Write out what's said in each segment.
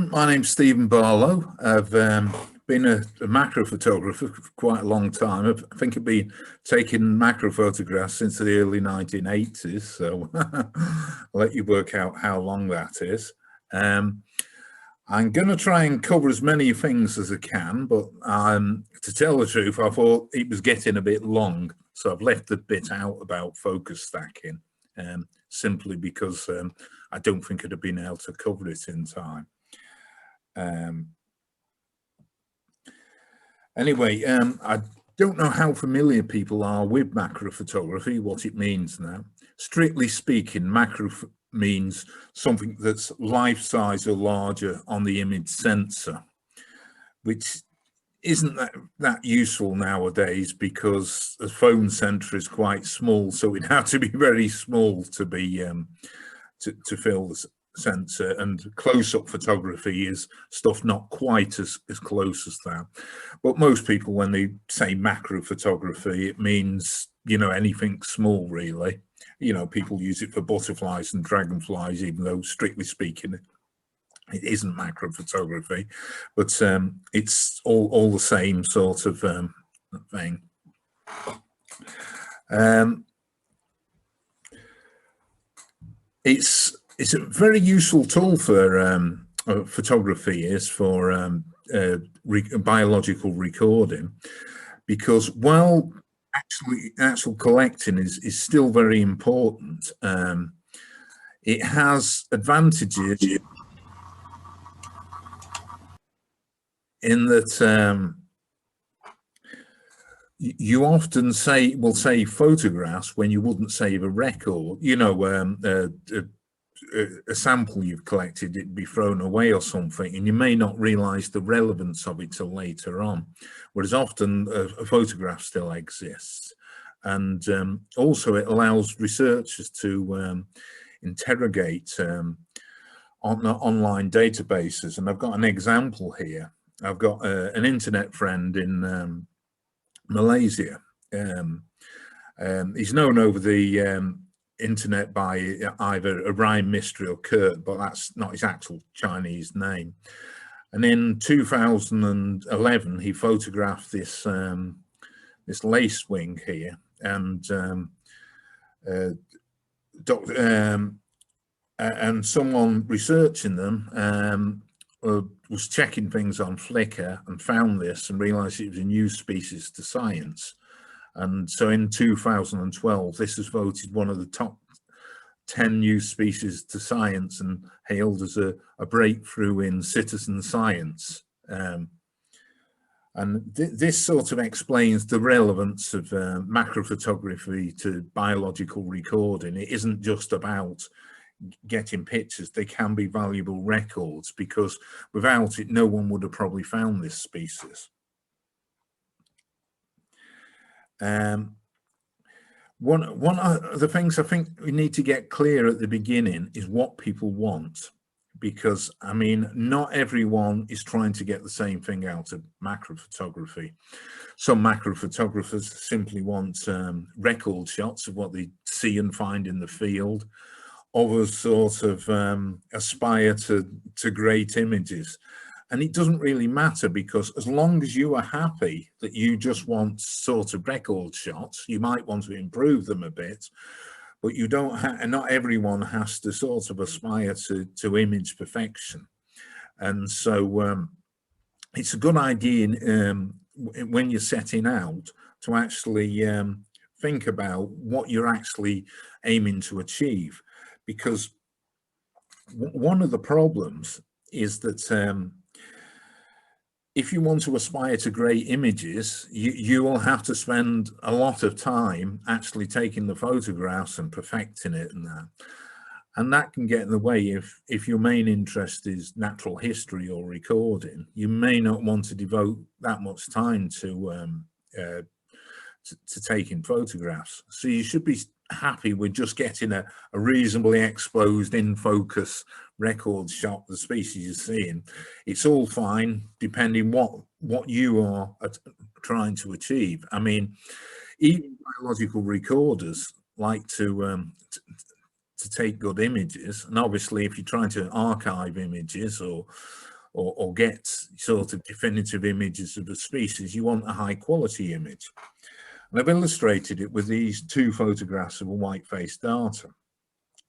My name's Stephen Barlow. I've been a macro photographer for quite a long time. I think I've been taking macro photographs since the early 1980s, so I'll let you work out how long that is. I'm going to try and cover as many things as I can, but to tell the truth, I thought it was getting a bit long, so I've left a bit out about focus stacking, simply because I don't think I'd have been able to cover it in time. Anyway, I don't know how familiar people are with macro photography, what it means now. Strictly speaking, macro means something that's life-size or larger on the image sensor, which isn't that useful nowadays because a phone sensor is quite small, so it had to be very small to be to fill the sensor, and close-up photography is stuff not quite as close as that. But most people, when they say macro photography, it means, you know, anything small really. You know, people use it for butterflies and dragonflies, even though strictly speaking it isn't macro photography, but it's all the same sort of thing. It's a very useful tool for photography, is for biological recording, because while actual collecting is still very important, it has advantages in that you often will save photographs when you wouldn't save a record. You know, a sample you've collected, it'd be thrown away or something, and you may not realize the relevance of it till later on, whereas often a photograph still exists. And also it allows researchers to interrogate on online databases. And I've got an example here. I've got an internet friend in Malaysia. He's known over the internet by either Orion Mystery or Kurt, but that's not his actual Chinese name. And in 2011, he photographed this this lacewing here, and someone researching them was checking things on Flickr and found this and realized it was a new species to science. And so in 2012, this was voted one of the top 10 new species to science and hailed as a breakthrough in citizen science. And this sort of explains the relevance of macro photography to biological recording. It isn't just about getting pictures. They can be valuable records, because without it, no one would have probably found this species. One of the things I think we need to get clear at the beginning is what people want, because I mean, not everyone is trying to get the same thing out of macro photography. Some macro photographers simply want record shots of what they see and find in the field. Others sort of aspire to great images. And it doesn't really matter, because as long as you are happy that you just want sort of record shots, you might want to improve them a bit, but you don't and not everyone has to sort of aspire to image perfection. And so it's a good idea when you're setting out to actually think about what you're actually aiming to achieve, because one of the problems is that if you want to aspire to great images, you will have to spend a lot of time actually taking the photographs and perfecting it and that. And that can get in the way if your main interest is natural history or recording. You may not want to devote that much time to taking photographs. So you should be happy with just getting a reasonably exposed in focus record shot of the species you're seeing. It's all fine depending what you are trying to achieve. I mean, even biological recorders like to take good images, and obviously if you're trying to archive images or or get sort of definitive images of the species, you want a high quality image. And I've illustrated it with these two photographs of a white-faced darter.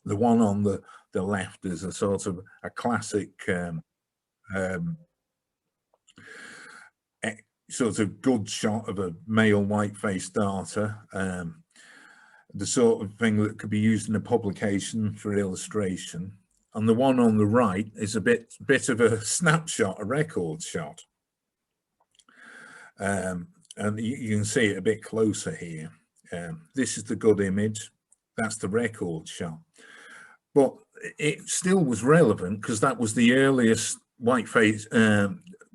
The one on the left is a sort of a classic sort of good shot of a male white-faced darter, the sort of thing that could be used in a publication for illustration. And the one on the right is a bit of a snapshot, a record shot. And you can see it a bit closer here. This is the good image. That's the record shot. But it still was relevant because that was the earliest white-faced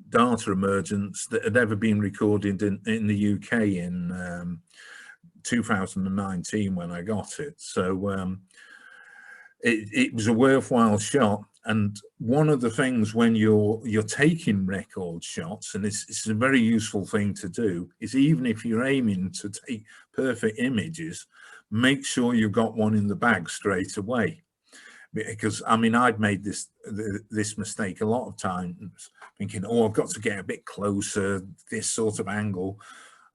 darter emergence that had ever been recorded in the UK in 2019 when I got it. So it was a worthwhile shot. And one of the things when you're taking record shots, and it's a very useful thing to do, is even if you're aiming to take perfect images, make sure you've got one in the bag straight away. Because I mean, I'd made this mistake a lot of times, thinking, oh, I've got to get a bit closer, this sort of angle,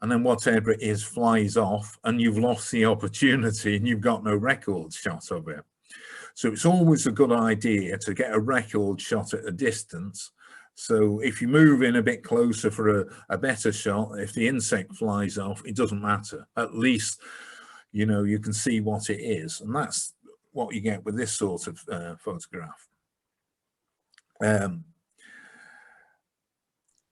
and then whatever it is flies off and you've lost the opportunity and you've got no record shot of it. So it's always a good idea to get a record shot at a distance. So if you move in a bit closer for a better shot, if the insect flies off, it doesn't matter. At least, you know, you can see what it is. And that's what you get with this sort of photograph.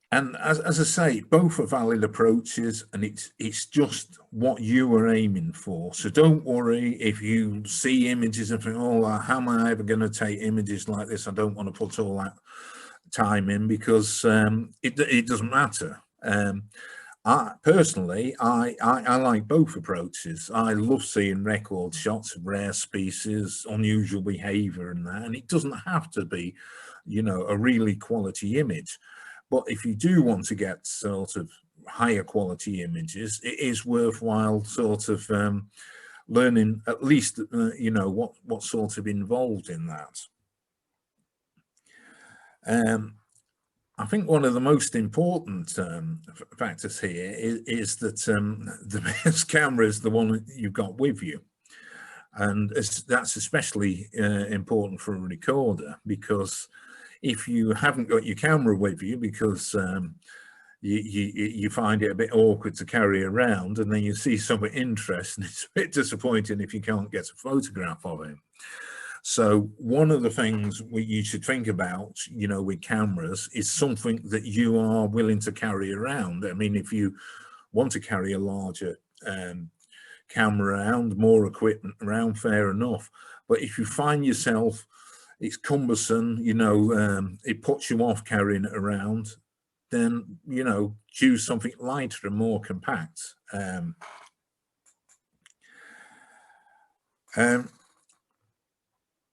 And as I say, both are valid approaches, and it's just what you are aiming for. So don't worry if you see images and think, oh, how am I ever going to take images like this? I don't want to put all that time in, because it doesn't matter. I personally like both approaches. I love seeing record shots of rare species, unusual behavior and that, and it doesn't have to be, you know, a really quality image. But if you do want to get sort of higher quality images, it is worthwhile sort of learning at least, you know, what's sort of involved in that. I think one of the most important factors here is that the best camera is the one that you've got with you. And that's especially important for a recorder, because if you haven't got your camera with you because you find it a bit awkward to carry around, and then you see something interesting, it's a bit disappointing if you can't get a photograph of it. So one of the things you should think about, you know, with cameras is something that you are willing to carry around. I mean, if you want to carry a larger camera around, more equipment around, fair enough. But if you find yourself, it's cumbersome, you know, it puts you off carrying it around, then, you know, choose something lighter and more compact.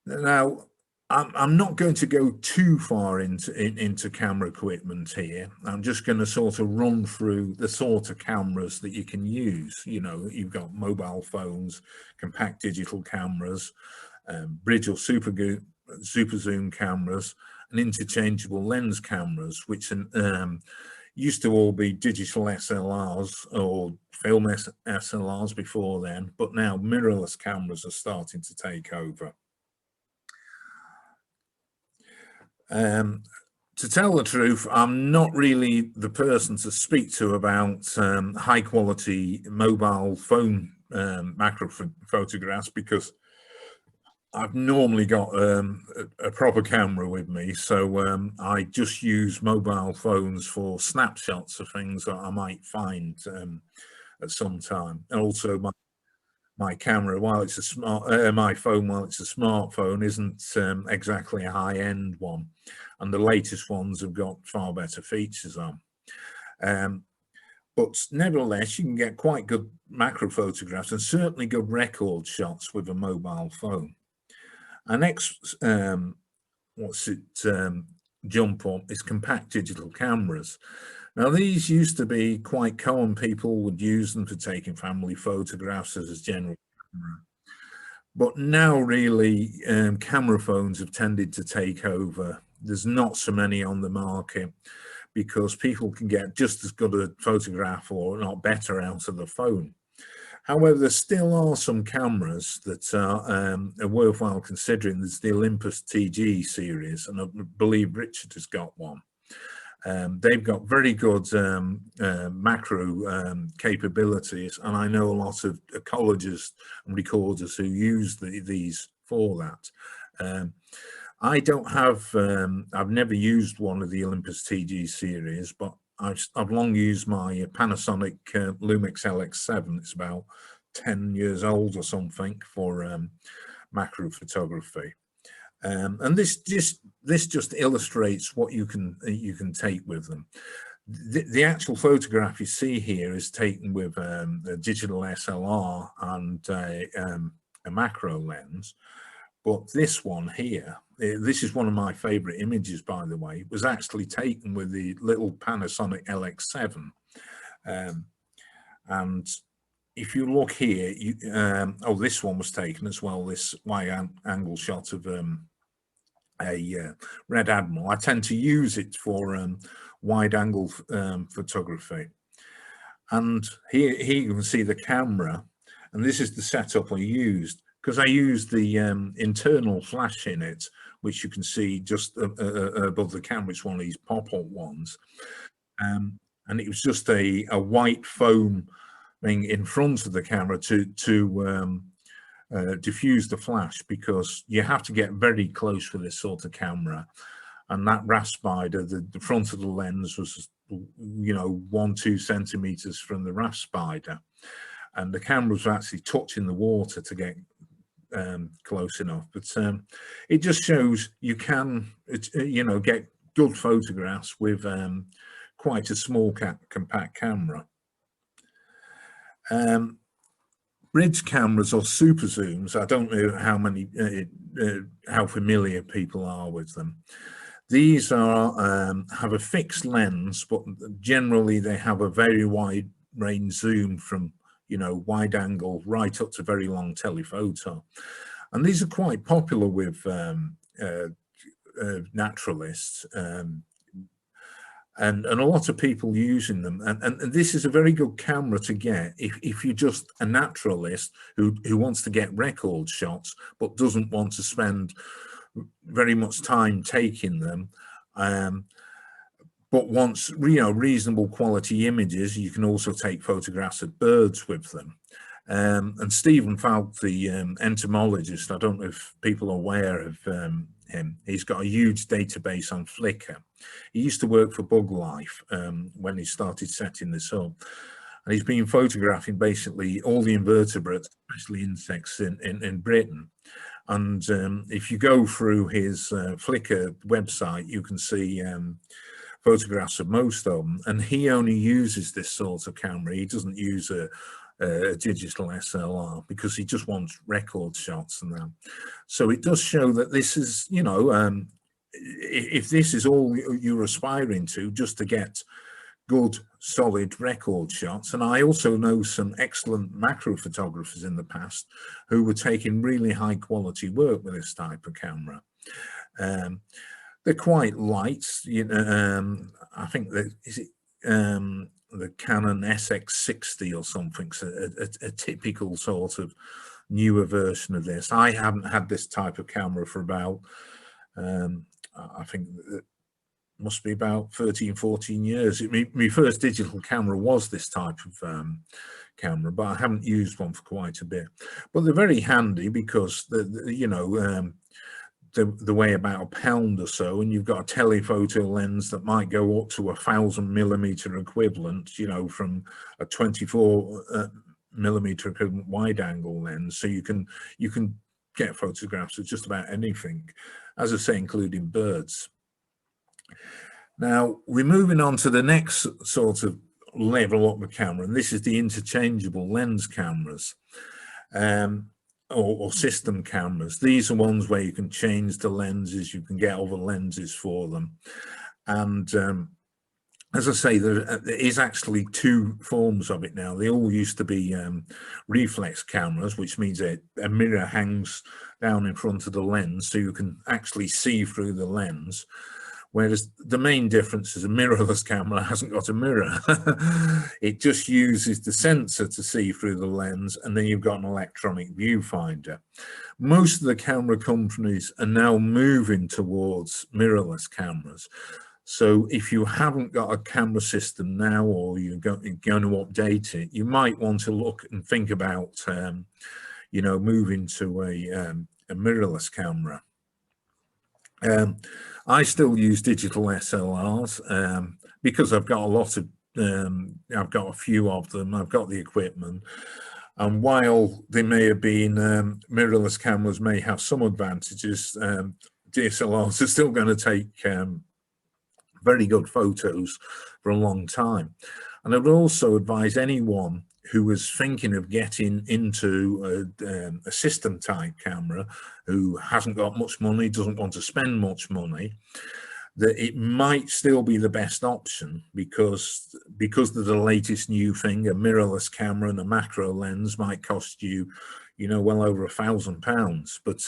Now, I'm not going to go too far into camera equipment here. I'm just going to sort of run through the sort of cameras that you can use. You know, you've got mobile phones, compact digital cameras, bridge or super zoom cameras, and interchangeable lens cameras, which used to all be digital SLRs or film SLRs before then, but now mirrorless cameras are starting to take over. To tell the truth, I'm not really the person to speak to about high quality mobile phone macro photographs, because I've normally got a proper camera with me, so I just use mobile phones for snapshots of things that I might find at some time. And also my camera, while it's a my phone, while it's a smartphone, isn't exactly a high-end one, and the latest ones have got far better features on. But nevertheless, you can get quite good macro photographs and certainly good record shots with a mobile phone. Our next jump up is compact digital cameras. Now, these used to be quite common. People would use them for taking family photographs as a general camera. But now really camera phones have tended to take over there's not so many on the market because people can get just as good a photograph or not better out of the phone. However, there still are some cameras that are worthwhile considering. There's the Olympus TG series, and I believe Richard has got one. They've got very good macro capabilities, and I know a lot of ecologists and recorders who use these for that. I don't have, I've never used one of the Olympus TG series, but I've long used my Panasonic Lumix LX7. It's about 10 years old or something for macro photography. And this just illustrates what you can take with them. The actual photograph you see here is taken with a digital SLR and a macro lens. But this one here, this is one of my favorite images, by the way, was actually taken with the little Panasonic LX7. And if you look here, oh, this one was taken as well, this wide angle shot of a Red Admiral. I tend to use it for wide angle photography. And here you can see the camera, and this is the setup I used, because I used the internal flash in it, which you can see just above the camera. It's one of these pop-up ones. And it was just a white foam thing in front of the camera to diffuse the flash, because you have to get very close with this sort of camera. And that raspider, the front of the lens was, 1-2 centimeters from the raspider. And the camera was actually touching the water to get close enough. But it just shows you can, get good photographs with quite a small compact camera. Bridge cameras or super zooms, I don't know how familiar people are with them. These are have a fixed lens, but generally they have a very wide range zoom from wide angle right up to very long telephoto. And these are quite popular with naturalists, and a lot of people using them. And this is a very good camera to get if you're just a naturalist who wants to get record shots but doesn't want to spend very much time taking them, but wants reasonable quality images. You can also take photographs of birds with them. And Stephen Falk, the entomologist, I don't know if people are aware of him. He's got a huge database on Flickr. He used to work for Bug Life when he started setting this up. And he's been photographing basically all the invertebrates, especially insects in Britain. And if you go through his Flickr website, you can see photographs of most of them. And he only uses this sort of camera. He doesn't use a digital SLR because he just wants record shots and that. So it does show that this is, if this is all you're aspiring to, just to get good solid record shots. And I also know some excellent macro photographers in the past who were taking really high quality work with this type of camera. They're quite light, I think that is it the Canon SX60 or something, so a typical sort of newer version of this. I haven't had this type of camera for about I think it must be about 13-14 years. My first digital camera was this type of camera, but I haven't used one for quite a bit. But they're very handy because they weigh about a pound or so, and you've got a telephoto lens that might go up to 1,000mm equivalent, from a 24mm equivalent wide angle lens. So you can get photographs of just about anything, as I say, including birds. Now we're moving on to the next sort of level up the camera, and this is the interchangeable lens cameras. Or system cameras. These are ones where you can change the lenses, you can get other lenses for them. And as I say, there is actually two forms of it now. They all used to be reflex cameras, which means a mirror hangs down in front of the lens, so you can actually see through the lens. Whereas the main difference is a mirrorless camera hasn't got a mirror. It just uses the sensor to see through the lens, and then you've got an electronic viewfinder. Most of the camera companies are now moving towards mirrorless cameras. So if you haven't got a camera system now, or you're going to update it, you might want to look and think about, you know, moving to a mirrorless camera. I still use digital SLRs because I've got a lot of, I've got a few of them, I've got the equipment. And while they may have been, mirrorless cameras may have some advantages, DSLRs are still going to take very good photos for a long time. And I would also advise anyone who was thinking of getting into a system type camera, who hasn't got much money, doesn't want to spend much money, that it might still be the best option, because of the latest new thing. A mirrorless camera and a macro lens might cost you, you know, well over £1,000. But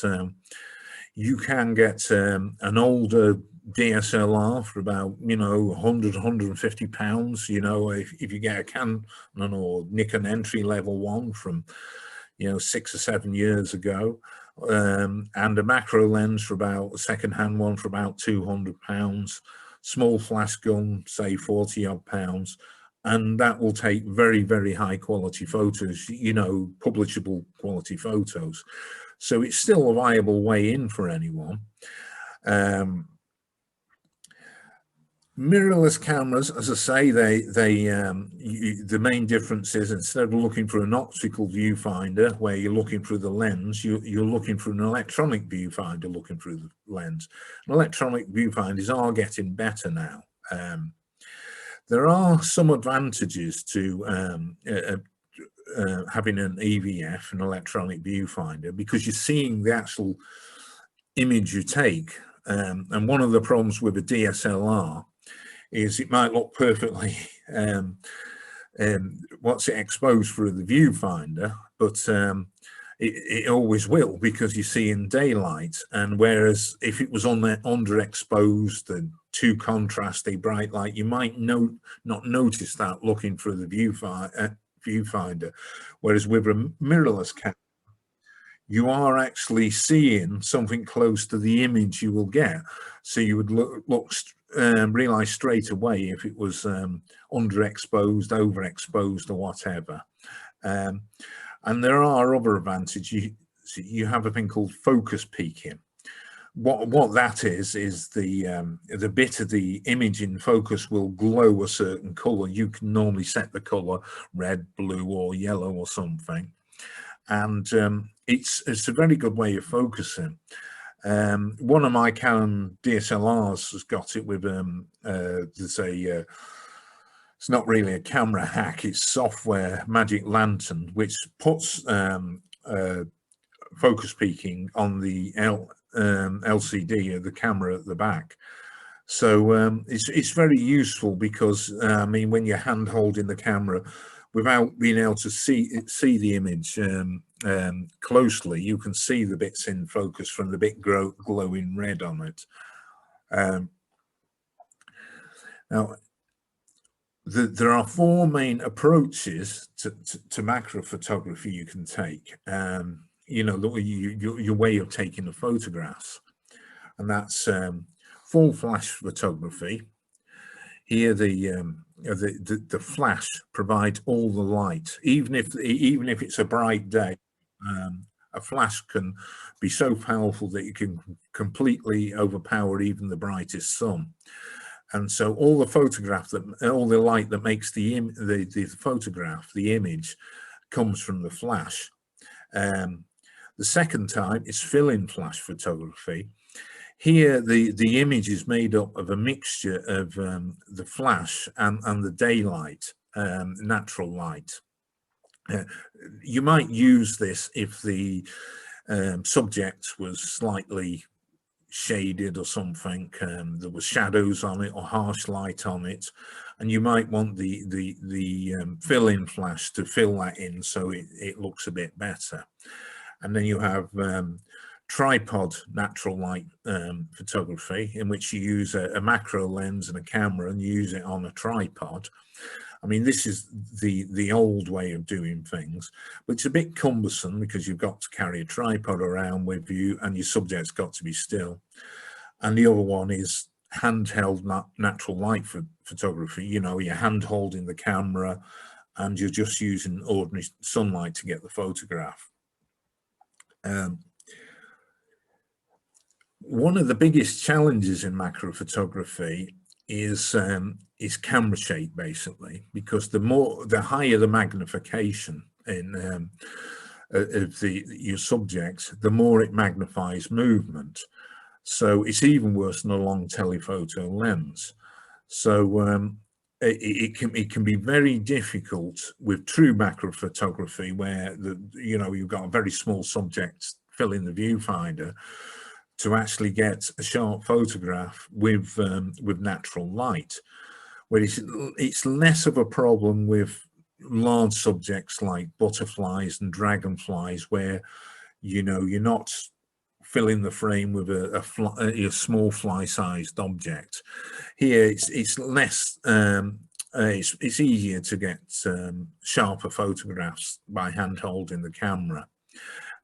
you can get an older DSLR for about, you know, 100, 150 pounds. You know, if you get a Canon or Nikon entry level one from, you know, 6 or 7 years ago, and a macro lens for about a second-hand one for about 200 pounds, small flash gun, say 40 odd pounds, and that will take very, very high quality photos, you know, publishable quality photos. So it's still a viable way in for anyone. Mirrorless cameras, as I say, the main difference is, instead of looking for an optical viewfinder where you're looking through the lens, you're looking for an electronic viewfinder looking through the lens. And electronic viewfinders are getting better now. There are some advantages to having an EVF, an electronic viewfinder, because you're seeing the actual image you take. And one of the problems with a DSLR is it might look perfectly what's it exposed through the viewfinder, but it always will, because you see in daylight. And whereas if it was underexposed and too contrasty bright light, you might not notice that looking through the viewfinder. Whereas with a mirrorless camera, you are actually seeing something close to the image you will get. So you would realize straight away if it was underexposed, overexposed, or whatever. And there are other advantages. You have a thing called focus peaking. What that is the bit of the image in focus will glow a certain color. You can normally set the color red, blue, or yellow or something. And it's a very good way of focusing. One of my Canon DSLRs has got it with there's a it's not really a camera hack, it's software Magic Lantern, which puts focus peaking on the LCD of the camera at the back. So it's very useful, because I mean, when you're hand holding the camera without being able to see the image closely, you can see the bits in focus from the bit glowing red on it. Now, there are four main approaches to macro photography you can take. You know, your way of taking the photographs, and that's full flash photography. Here, the flash provides all the light, even if it's a bright day. A flash can be so powerful that it can completely overpower even the brightest sun. And so all the light that makes the photograph, the image, comes from the flash. The second type is fill-in flash photography. Here, the image is made up of a mixture of the flash and the daylight, natural light. You might use this if the subject was slightly shaded or something, there was shadows on it or harsh light on it, and you might want the fill-in flash to fill that in so it looks a bit better. And then you have tripod natural light photography, in which you use a macro lens and a camera and you use it on a tripod. I mean, this is the old way of doing things, but it's a bit cumbersome because you've got to carry a tripod around with you and your subject's got to be still. And the other one is handheld natural light photography. You know, you're hand holding the camera and you're just using ordinary sunlight to get the photograph. One of the biggest challenges in macro photography is camera shape, basically, because the higher the magnification in of your subject, the more it magnifies movement. So it's even worse than a long telephoto lens. So it can be very difficult with true macro photography, where you've got a very small subject filling the viewfinder, to actually get a sharp photograph with natural light. Where it's less of a problem with large subjects like butterflies and dragonflies, where you're not filling the frame with a small fly-sized object. Here it's less. It's easier to get sharper photographs by hand holding the camera.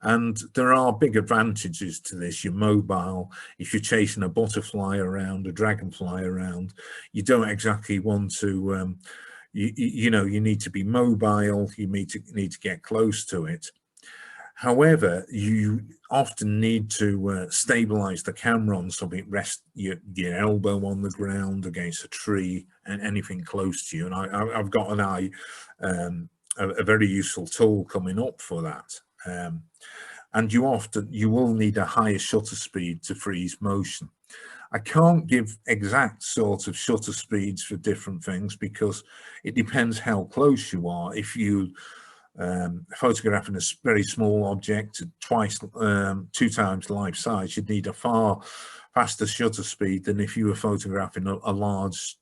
And there are big advantages to this. You're mobile. If you're chasing a butterfly around, a dragonfly around, you don't exactly want to, you need to be mobile. You need to get close to it. However, you often need to stabilize the camera on something, rest your elbow on the ground against a tree and anything close to you. And I've got a very useful tool coming up for that. And you will need a higher shutter speed to freeze motion. I can't give exact sort of shutter speeds for different things because it depends how close you are. If you photographing a very small object two times life size, you'd need a far faster shutter speed than if you were photographing a large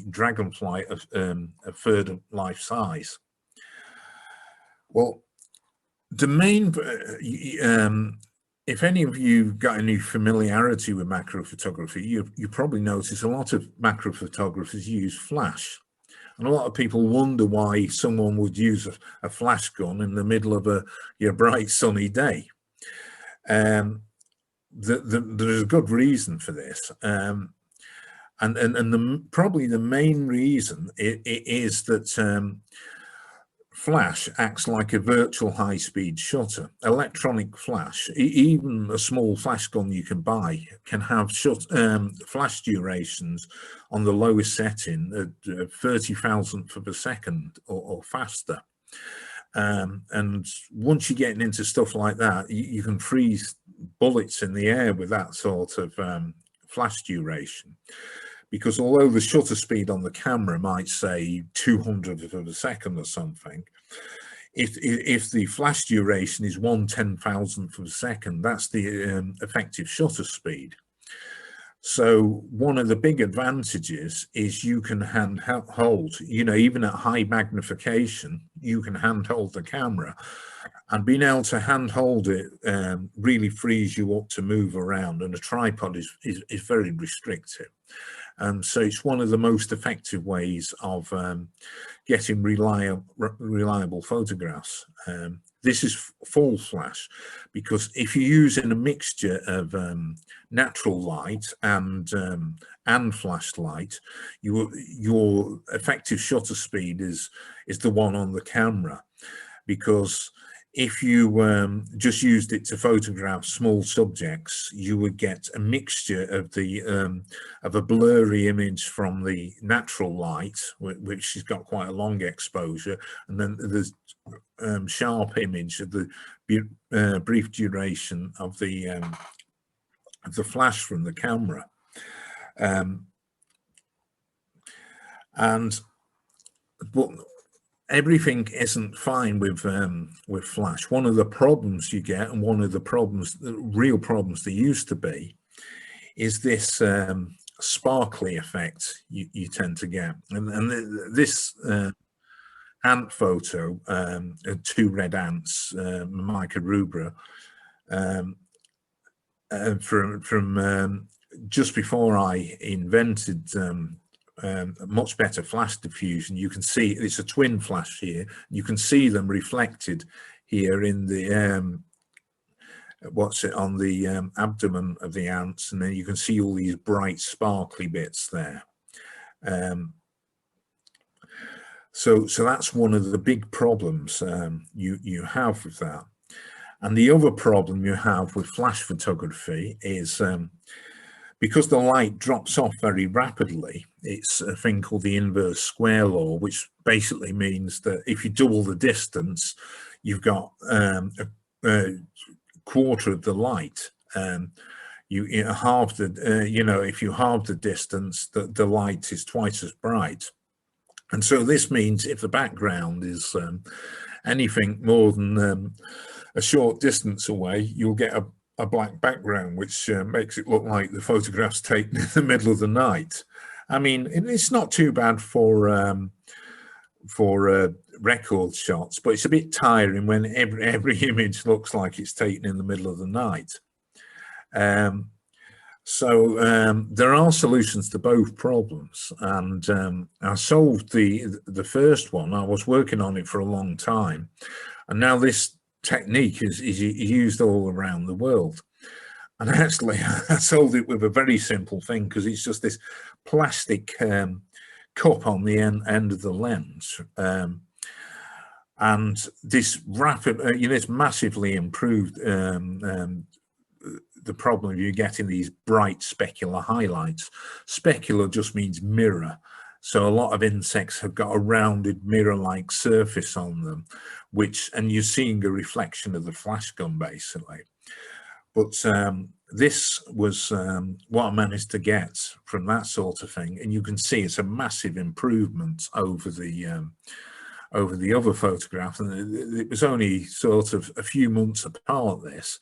dragonfly of a third of life size. Well, the main, if any of you got any familiarity with macro photography, you probably notice a lot of macro photographers use flash. And a lot of people wonder why someone would use a flash gun in the middle of a bright sunny day. There's a good reason for this. And probably the main reason is that flash acts like a virtual high-speed shutter. Electronic flash, even a small flash gun you can buy, can have flash durations on the lowest setting at 30,000th of a second or faster. And once you're getting into stuff like that, you can freeze bullets in the air with that sort of flash duration. Because although the shutter speed on the camera might say 200th of a second or something, if the flash duration is 1/10,000th of a second, that's the effective shutter speed. So one of the big advantages is you can handhold, even at high magnification, you can handhold the camera, and being able to handhold it really frees you up to move around, and a tripod is very restrictive. So it's one of the most effective ways of getting reliable photographs. This is full flash, because if you're using a mixture of natural light and flashlight, your effective shutter speed is the one on the camera. Because if you just used it to photograph small subjects, you would get a mixture of of a blurry image from the natural light, which has got quite a long exposure, and then there's sharp image of the brief duration of the flash from the camera. But everything isn't fine with flash. One of the problems you get, and one of the real problems there used to be, is this sparkly effect you tend to get. And this ant photo, two red ants, Mica rubra, from just before I invented much better flash diffusion. You can see it's a twin flash here. You can see them reflected here in the on the abdomen of the ants, and then you can see all these bright sparkly bits there. So that's one of the big problems you have with that. And the other problem you have with flash photography is because the light drops off very rapidly, it's a thing called the inverse square law, which basically means that if you double the distance, you've got a quarter of the light. You halve the, if you halve the distance, the light is twice as bright. And so this means if the background is anything more than a short distance away, you'll get a black background, which makes it look like the photograph's taken in the middle of the night. I mean, it's not too bad for record shots, but it's a bit tiring when every image looks like it's taken in the middle of the night. So there are solutions to both problems, and I solved the first one. I was working on it for a long time, and now this technique is used all around the world. And actually, I solved it with a very simple thing, because it's just this plastic cup on the end of the lens, and this rapid, it's massively improved the problem of you getting these bright specular highlights. Specular just means mirror. So a lot of insects have got a rounded mirror-like surface on them, and you're seeing a reflection of the flash gun basically. But this was what I managed to get from that sort of thing. And you can see it's a massive improvement over the other photograph. And it was only sort of a few months apart, this.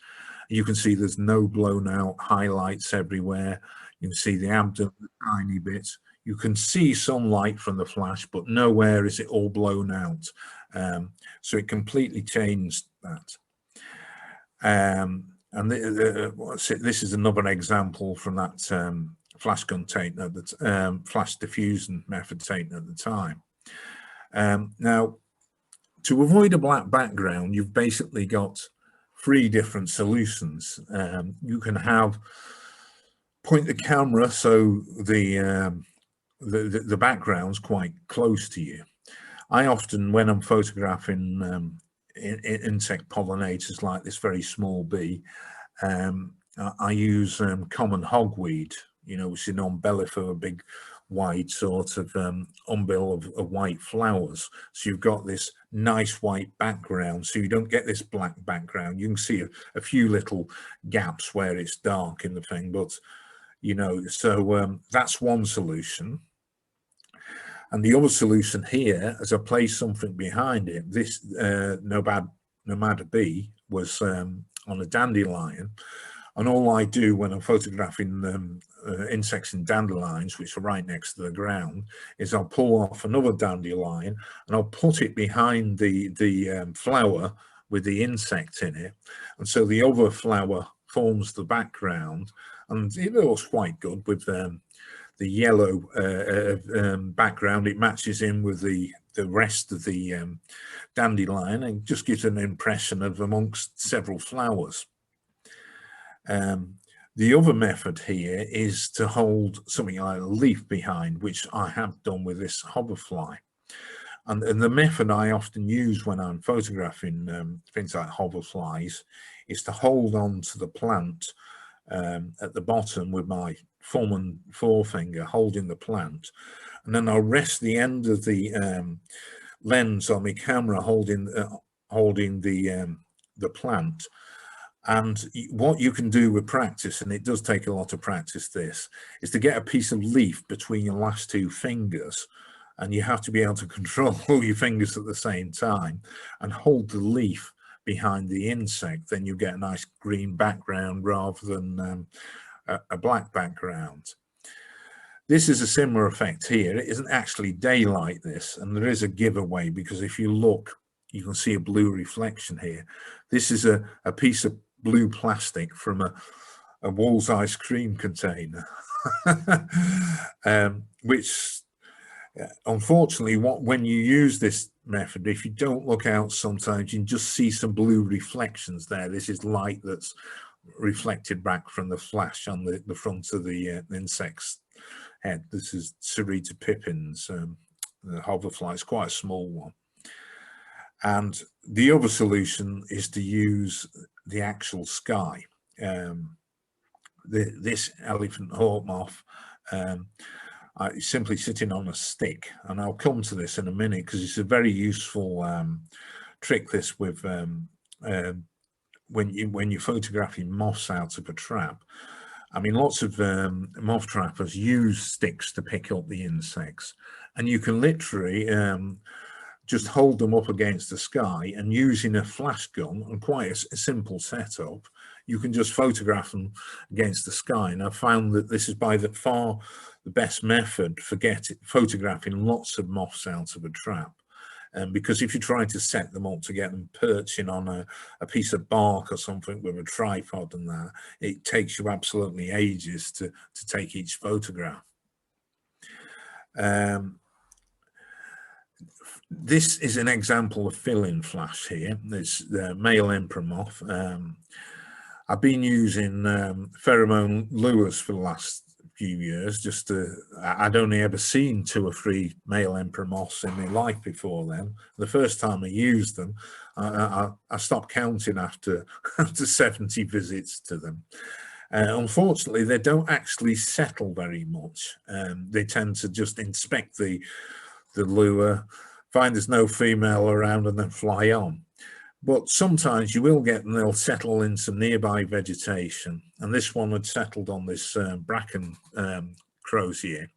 You can see there's no blown out highlights everywhere. You can see the abdomen, the tiny bits. You can see some light from the flash, but nowhere is it all blown out. So it completely changed that. And this is another example from that flash gun taken at the flash diffusion method taken at the time. Now, to avoid a black background, you've basically got three different solutions. You can point the camera so the background's quite close to you. I often, when I'm photographing insect pollinators like this very small bee, I use common hogweed, which is an umbellifer, a big wide sort of umbil of white flowers. So you've got this nice white background, so you don't get this black background. You can see a few little gaps where it's dark in the thing, but so that's one solution. And the other solution here, as I place something behind it, this nomad bee was on a dandelion. And all I do when I'm photographing insects in dandelions, which are right next to the ground, is I'll pull off another dandelion and I'll put it behind the flower with the insect in it. And so the other flower forms the background, and it looks quite good with the yellow background. It matches in with the rest of the dandelion and just gives an impression of amongst several flowers. The other method here is to hold something like a leaf behind, which I have done with this hoverfly. And the method I often use when I'm photographing things like hoverflies is to hold on to the plant at the bottom with my thumb and forefinger holding the plant, and then I'll rest the end of the lens on my camera holding the plant. And what you can do with practice, and it does take a lot of practice, this is to get a piece of leaf between your last two fingers, and you have to be able to control all your fingers at the same time and hold the leaf behind the insect. Then you get a nice green background rather than a black background. This is a similar effect here. It isn't actually daylight, this, and there is a giveaway, because if you look, you can see a blue reflection here. This is a piece of blue plastic from a Wall's ice cream container, which unfortunately, when you use this method, if you don't look out, sometimes you can just see some blue reflections there. This is light that's reflected back from the flash on the front of the insect's head. This is Cerita pippins, the hoverfly. It's quite a small one. And the other solution is to use the actual sky. This elephant hawk moth is simply sitting on a stick, and I'll come to this in a minute because it's a very useful trick. This with when you're photographing moths out of a trap. I mean, lots of moth trappers use sticks to pick up the insects, and you can literally just hold them up against the sky, and using a flash gun and quite a simple setup, you can just photograph them against the sky. And I've found that this is by far the best method for photographing lots of moths out of a trap. Because if you try to set them up to get them perching on a piece of bark or something with a tripod and that, it takes you absolutely ages to take each photograph. This is an example of fill-in flash here. It's the male emperor moth. I've been using pheromone lures for the last few years. I'd only ever seen 2 or 3 male emperor moths in my life before then. The first time I used them, I stopped counting after 70 visits to them. Unfortunately, they don't actually settle very much. They tend to just inspect the lure, find there's no female around, and then fly on. But sometimes you will get them, they'll settle in some nearby vegetation. And this one had settled on this bracken crozier.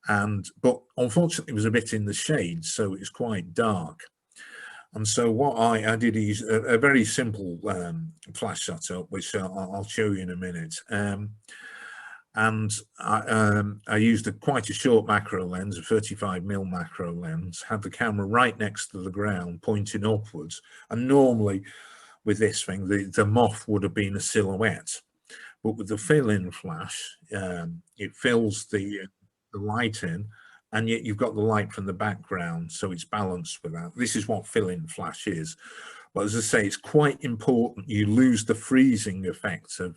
But unfortunately, it was a bit in the shade, so it was quite dark. And so what I did is a very simple flash setup, which I'll show you in a minute. And I used quite a short macro lens, a 35mm macro lens, had the camera right next to the ground, pointing upwards. And normally with this thing, the moth would have been a silhouette. But with the fill-in flash, it fills the light in, and yet you've got the light from the background, so it's balanced with that. This is what fill-in flash is. But as I say, it's quite important you lose the freezing effect of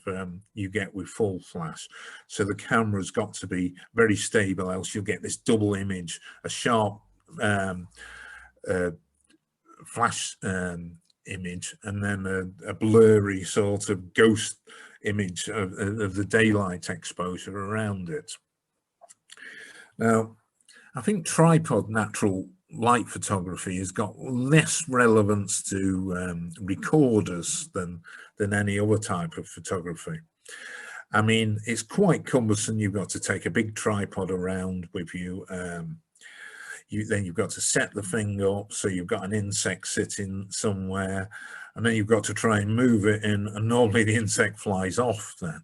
you get with full flash. So the camera's got to be very stable, else you'll get this double image, a sharp flash image, and then a blurry sort of ghost image of the daylight exposure around it. Now, I think tripod natural light photography has got less relevance to recorders than any other type of photography. I mean, it's quite cumbersome. You've got to take a big tripod around with you. Then you've got to set the thing up, so you've got an insect sitting somewhere, and then you've got to try and move it in, and normally the insect flies off then.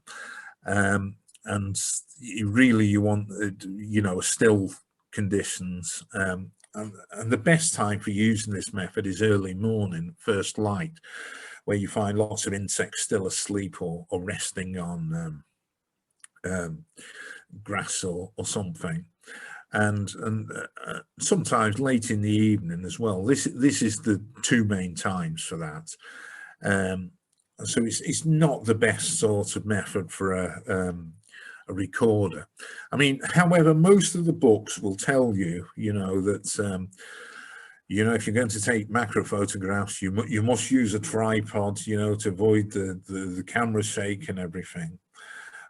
And you want, a still conditions. And the best time for using this method is early morning, first light, where you find lots of insects still asleep or resting on grass or something. And sometimes late in the evening as well. This is the 2 main times for that. So it's not the best sort of method for a recorder. I mean, however, most of the books will tell you, that if you're going to take macro photographs, you must use a tripod, to avoid the camera shake and everything.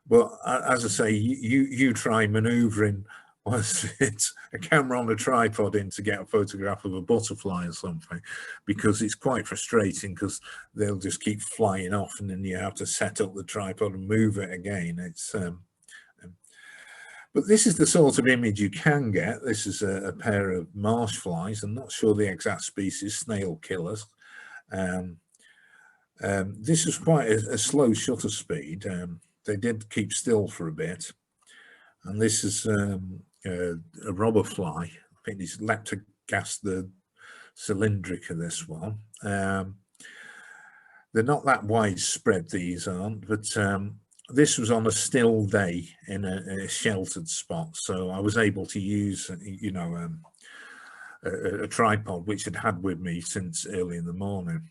But as I say, you try maneuvering, it's a camera on a tripod in to get a photograph of a butterfly or something, because it's quite frustrating because they'll just keep flying off, and then you have to set up the tripod and move it again. It's but this is the sort of image you can get. This is a pair of marsh flies. I'm not sure the exact species, snail killers. This is quite a slow shutter speed. they did keep still for a bit. And this is a robber fly. I think it's Leptogas, the cylindrica, this one. They're not that widespread, these aren't, but this was on a still day in a sheltered spot. So I was able to use, you know, a tripod, which I'd had with me since early in the morning.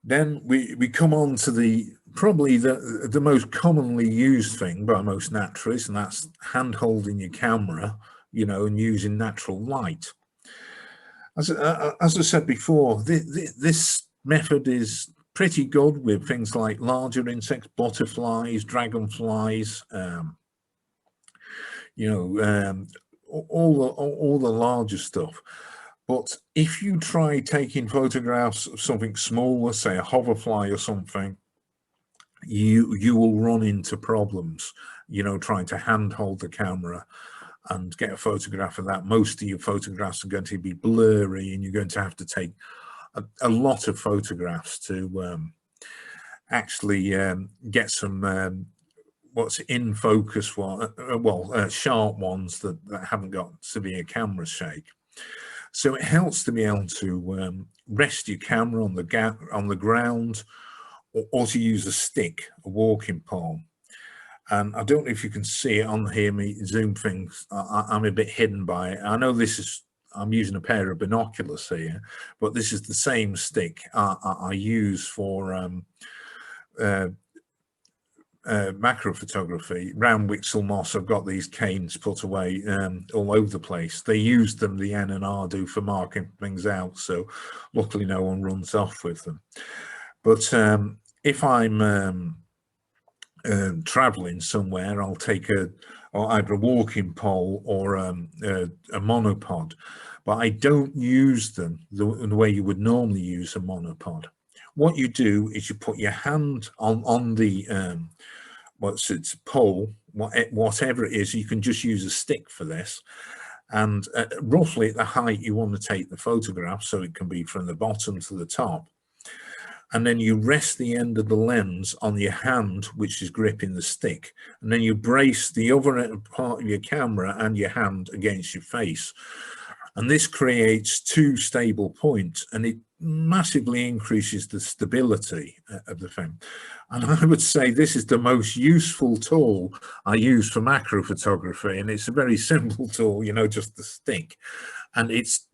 Then we come on to probably the most commonly used thing by most naturalists, and that's hand holding your camera, you know, and using natural light. As I said before, this method is pretty good with things like larger insects, butterflies, dragonflies, you know, all the larger stuff. But if you try taking photographs of something smaller, say a hoverfly or something, you will run into problems, you know, trying to handhold the camera and get a photograph of that. Most of your photographs are going to be blurry, and you're going to have to take a lot of photographs to actually get some what's in focus, sharp ones that haven't got severe camera shake. So it helps to be able to rest your camera on the ground, or to use a stick, a walking pole. And I don't know if you can see it on here, me zoom things. I'm a bit hidden by it. I know I'm using a pair of binoculars here, but this is the same stick I use for macro photography. Round Wixel Moss, I've got these canes put away all over the place. They use them, the N and R do, for marking things out, so luckily no one runs off with them. But if I'm traveling somewhere, I'll take either a walking pole or a monopod, but I don't use them the way you would normally use a monopod. What you do is you put your hand on the pole, whatever it is. You can just use a stick for this, and roughly at the height you want to take the photograph, so it can be from the bottom to the top. And then you rest the end of the lens on your hand, which is gripping the stick, and then you brace the other part of your camera and your hand against your face. And this creates two stable points, and it massively increases the stability of the thing. And I would say this is the most useful tool I use for macro photography, and it's a very simple tool, you know, just the stick. And it's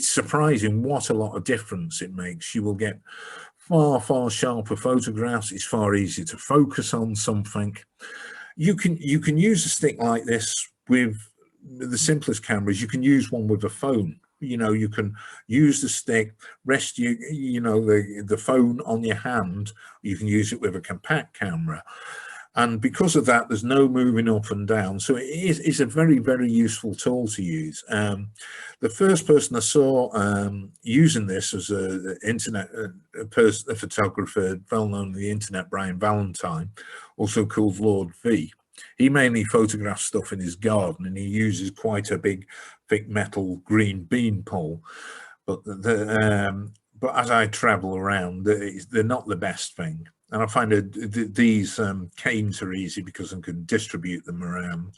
surprising what a lot of difference it makes. You will get far sharper photographs. It's far easier to focus on something. You can use a stick like this with the simplest cameras. You can use one with a phone. You know, you can use the stick, rest the phone on your hand. You can use it with a compact camera, and because of that, there's no moving up and down. So it's a very useful tool to use. The first person I saw using this was a photographer well known on the internet, Brian Valentine, also called Lord V. He mainly photographs stuff in his garden, and he uses quite a big, thick metal green bean pole. But as I travel around, they're not the best thing. And I find that these canes are easy because I can distribute them around.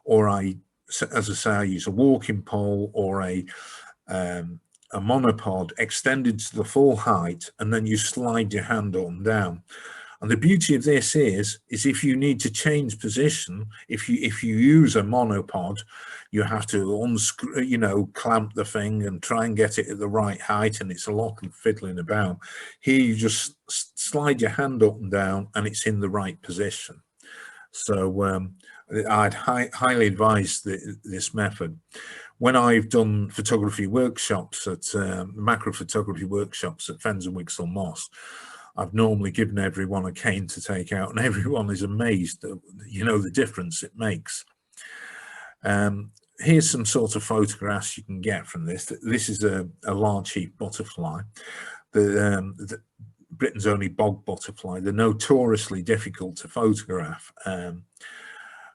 Or as I say, I use a walking pole or a monopod extended to the full height, and then you slide your hand up and down. And the beauty of this is if you need to change position, if you use a monopod, you have to unscrew, clamp the thing and try and get it at the right height, and it's a lot of fiddling about. Here you just slide your hand up and down, and it's in the right position. So I'd highly advise this method. When I've done photography workshops macro photography workshops at Fens and Wixel Moss, I've normally given everyone a cane to take out, and everyone is amazed at, the difference it makes. Here's some sort of photographs you can get from this. This is a large heath butterfly, the Britain's only bog butterfly. They're notoriously difficult to photograph.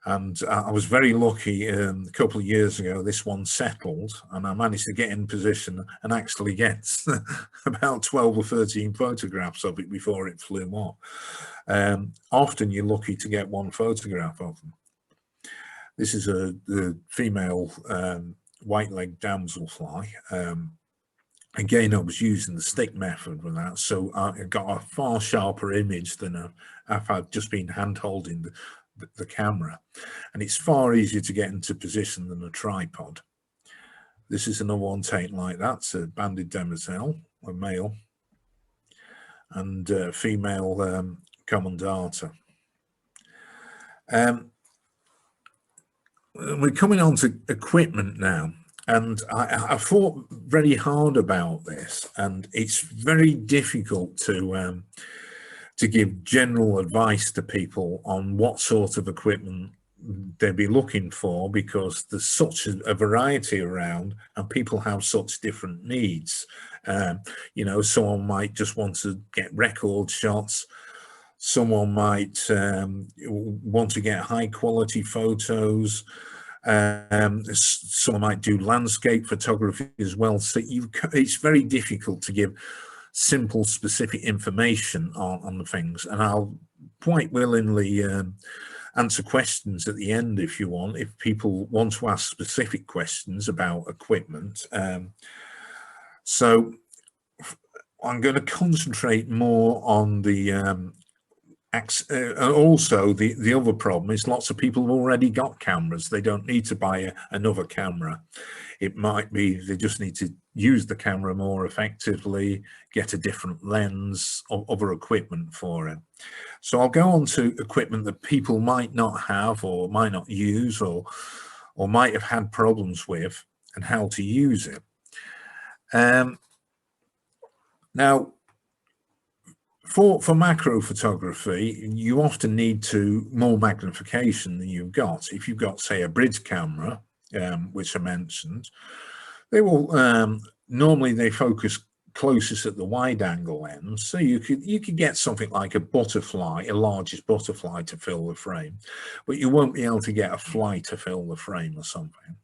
And I was very lucky. A couple of years ago, this one settled, and I managed to get in position and actually get about 12 or 13 photographs of it before it flew off. Often you're lucky to get one photograph of them. This is the female white-legged damselfly. Again, I was using the stick method with that, so I got a far sharper image than if I'd just been hand-holding the camera, and it's far easier to get into position than a tripod. This is another one taken like that. It's a banded demoiselle, a male, and female common darter. We're coming on to equipment now, and I thought very hard about this, and it's very difficult to give general advice to people on what sort of equipment they'd be looking for, because there's such a variety around and people have such different needs. You know, someone might just want to get record shots. Someone might want to get high quality photos. Someone might do landscape photography as well. So it's very difficult to give simple, specific information on the things. And I'll quite willingly answer questions at the end if you want, if people want to ask specific questions about equipment. So I'm going to concentrate more on the also the other problem is lots of people have already got cameras. They don't need to buy another camera. It might be they just need to use the camera more effectively, get a different lens or other equipment for it. So I'll go on to equipment that people might not have or might not use or might have had problems with, and how to use it. Now, for macro photography, you often need more magnification than you've got. If you've got, say, a bridge camera, which I mentioned, they will normally they focus closest at the wide angle lens, so you could get something like a butterfly, a largest butterfly, to fill the frame, but you won't be able to get a fly to fill the frame or something.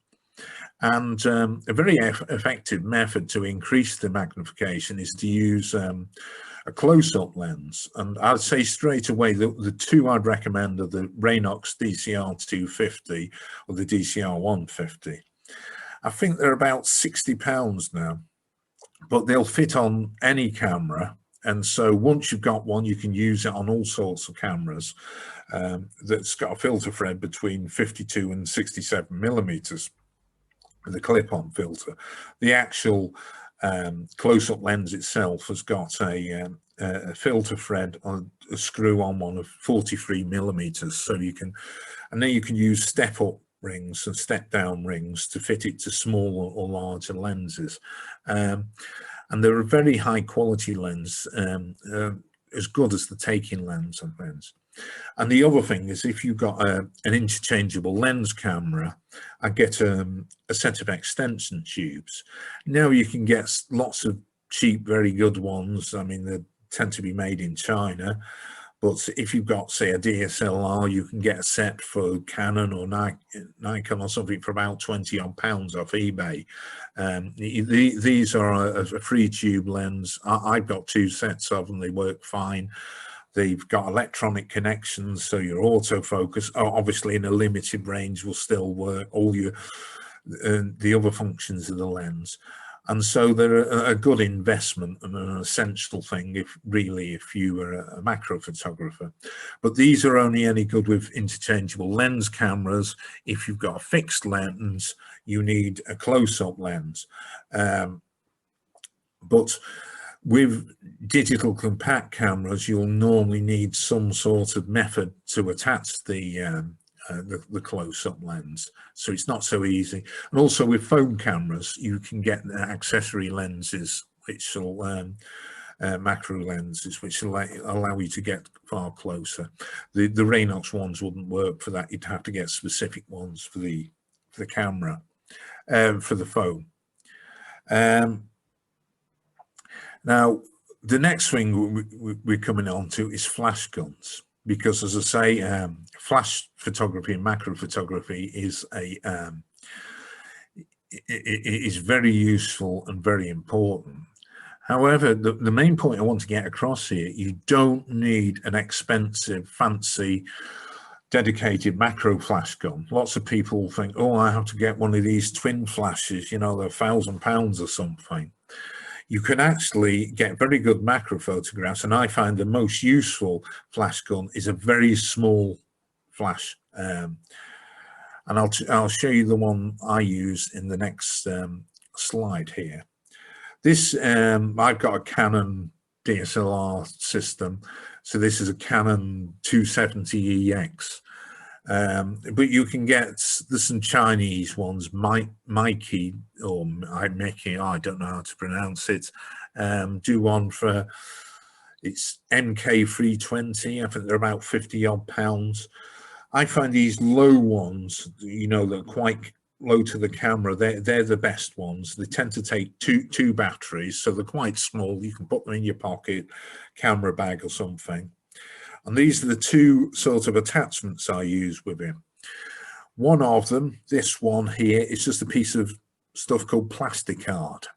And a very effective method to increase the magnification is to use a close-up lens. And I'd say straight away the two I'd recommend are the Raynox DCR 250 or the DCR 150. I think they're about £60 now, but they'll fit on any camera. And so once you've got one, you can use it on all sorts of cameras. That's got a filter thread between 52 and 67 millimeters. The clip-on filter. The actual close-up lens itself has got a filter thread on a screw-on one of 43 millimeters, so you can, and then you can use step-up rings and step-down rings to fit it to smaller or larger lenses, and they're a very high-quality lens, as good as the taking lens on lens. And the other thing is, if you've got an interchangeable lens camera, I get a set of extension tubes. Now you can get lots of cheap, very good ones. I mean, they tend to be made in China. But if you've got, say, a DSLR, you can get a set for Canon or Nikon or something for about £20 odd off eBay. These are a free tube lens. I've got two sets of them. They work fine. They've got electronic connections, so your autofocus, obviously in a limited range, will still work, all your the other functions of the lens. And so they're a good investment and an essential thing if you are a macro photographer. But these are only any good with interchangeable lens cameras. If you've got a fixed lens, you need a close-up lens. But with digital compact cameras, you'll normally need some sort of method to attach the close-up lens, so it's not so easy. And also with phone cameras, you can get accessory lenses, which will macro lenses, which allow you to get far closer. The Raynox ones wouldn't work for that. You'd have to get specific ones for the camera, for the phone. Now, the next thing we're coming on to is flash guns. because, as I say, flash photography and macro photography is is very useful and very important. However, the main point I want to get across here, you don't need an expensive, fancy, dedicated macro flash gun. Lots of people think, oh, I have to get one of these twin flashes, you know, they're £1,000 or something. You can actually get very good macro photographs, and I find the most useful flash gun is a very small flash. And I'll show you the one I use in the next slide here. This, I've got a Canon DSLR system, so this is a Canon 270EX. But you can get, there's some Chinese ones, Mikey, or Mickey, I don't know how to pronounce it, do one for, it's MK320, I think they're about 50 odd pounds. I find these low ones, you know, they're quite low to the camera, they're the best ones. They tend to take two batteries, so they're quite small. You can put them in your pocket, camera bag or something. And these are the two sort of attachments I use with it. One of them, this one here, is just a piece of stuff called plastic card.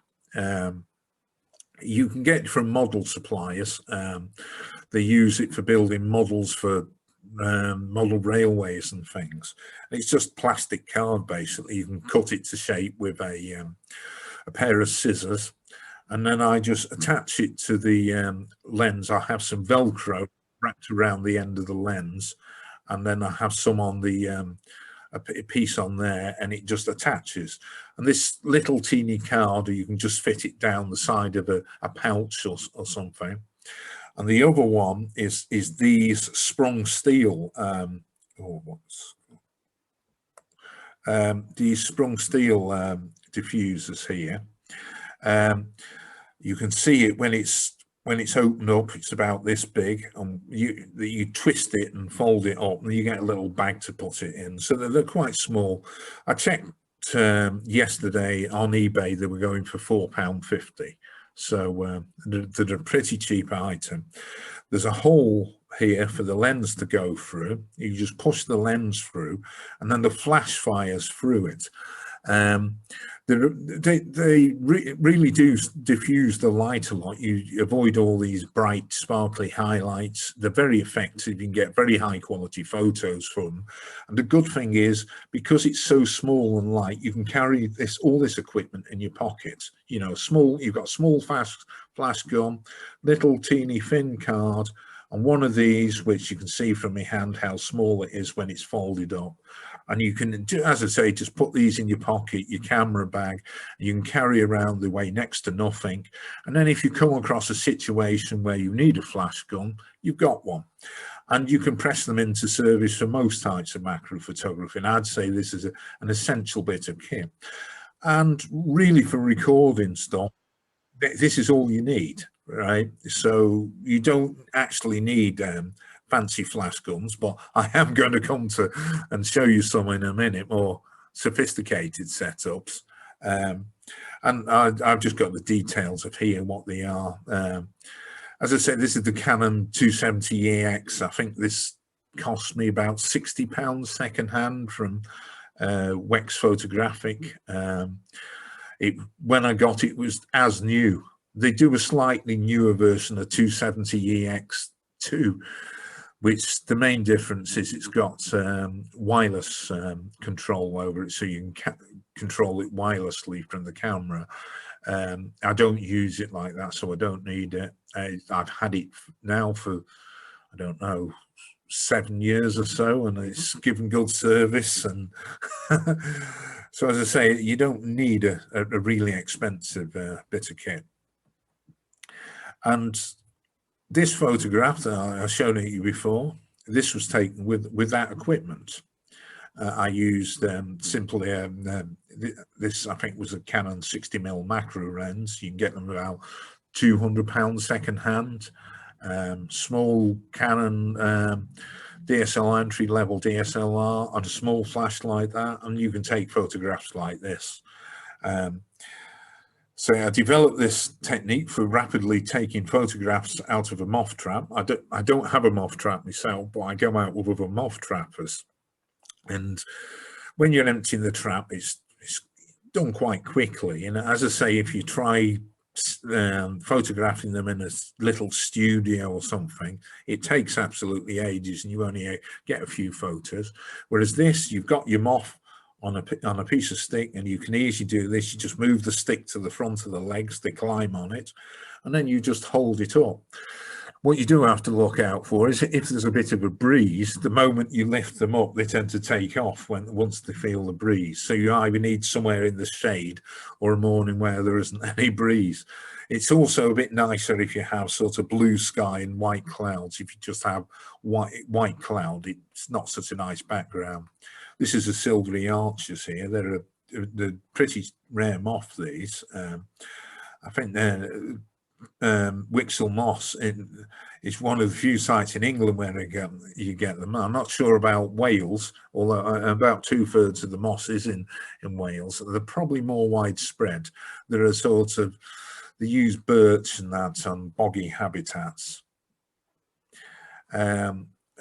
You can get it from model suppliers. They use it for building models for model railways and things. It's just plastic card, basically. You can cut it to shape with a pair of scissors, and then I just attach it to the lens. I have some Velcro wrapped around the end of the lens, and then I have some on the a piece on there, and it just attaches. And this little teeny card, you can just fit it down the side of a pouch or something. And the other one is these sprung steel, these sprung steel diffusers here. You can see it when it's opened up. It's about this big, and you twist it and fold it up, and you get a little bag to put it in. So they're quite small. I checked yesterday on eBay; they were going for £4.50. So they're a pretty cheap item. There's a hole here for the lens to go through. You just push the lens through, and then the flash fires through it. They really do diffuse the light a lot. You avoid all these bright, sparkly highlights. They're very effective. You can get very high quality photos from them. And the good thing is, because it's so small and light, you can carry all this equipment in your pocket. You know, you've got a small flash gun, little teeny thin card, and one of these, which you can see from my hand how small it is when it's folded up. And you can, as I say, just put these in your pocket, your camera bag, and you can carry around the way next to nothing. And then if you come across a situation where you need a flash gun, you've got one. And you can press them into service for most types of macro photography. And I'd say this is an essential bit of kit. And really for recording stuff, this is all you need, right? So you don't actually need fancy flash guns, but I am going to come to and show you some in a minute, more sophisticated setups. And I've just got the details of here, what they are. As I said, this is the Canon 270EX. I think this cost me about £60 secondhand from Wex Photographic. When I got it, it was as new. They do a slightly newer version of 270EX2, which the main difference is it's got wireless control over it, so you can control it wirelessly from the camera. I don't use it like that, so I don't need it. I've had it now for, I don't know, 7 years or so, and it's given good service. And so, as I say, you don't need a really expensive bit of kit. And this photograph that I've shown it you before, this was taken with that equipment. I used simply this, I think, was a Canon 60mm macro lens. You can get them about £200 second hand. Small Canon DSLR, entry level DSLR, and a small flash like that, and you can take photographs like this. So I developed this technique for rapidly taking photographs out of a moth trap. I don't have a moth trap myself, but I go out with other moth trappers. And when you're emptying the trap, it's done quite quickly. And as I say, if you try photographing them in a little studio or something, it takes absolutely ages, and you only get a few photos. Whereas this, you've got your moth on a piece of stick, and you can easily do this. You just move the stick to the front of the legs, they climb on it, and then you just hold it up. What you do have to look out for is if there's a bit of a breeze, the moment you lift them up, they tend to take off once they feel the breeze. So you either need somewhere in the shade or a morning where there isn't any breeze. It's also a bit nicer if you have sort of blue sky and white clouds. If you just have white cloud, it's not such a nice background. This is a silvery archers here. They're pretty rare moth, these. I think they're Wixel moss is one of the few sites in England where you get them. I'm not sure about Wales, although about 2/3 of the moss is in Wales. They're probably more widespread. There are sorts of, they use birch and that on boggy habitats.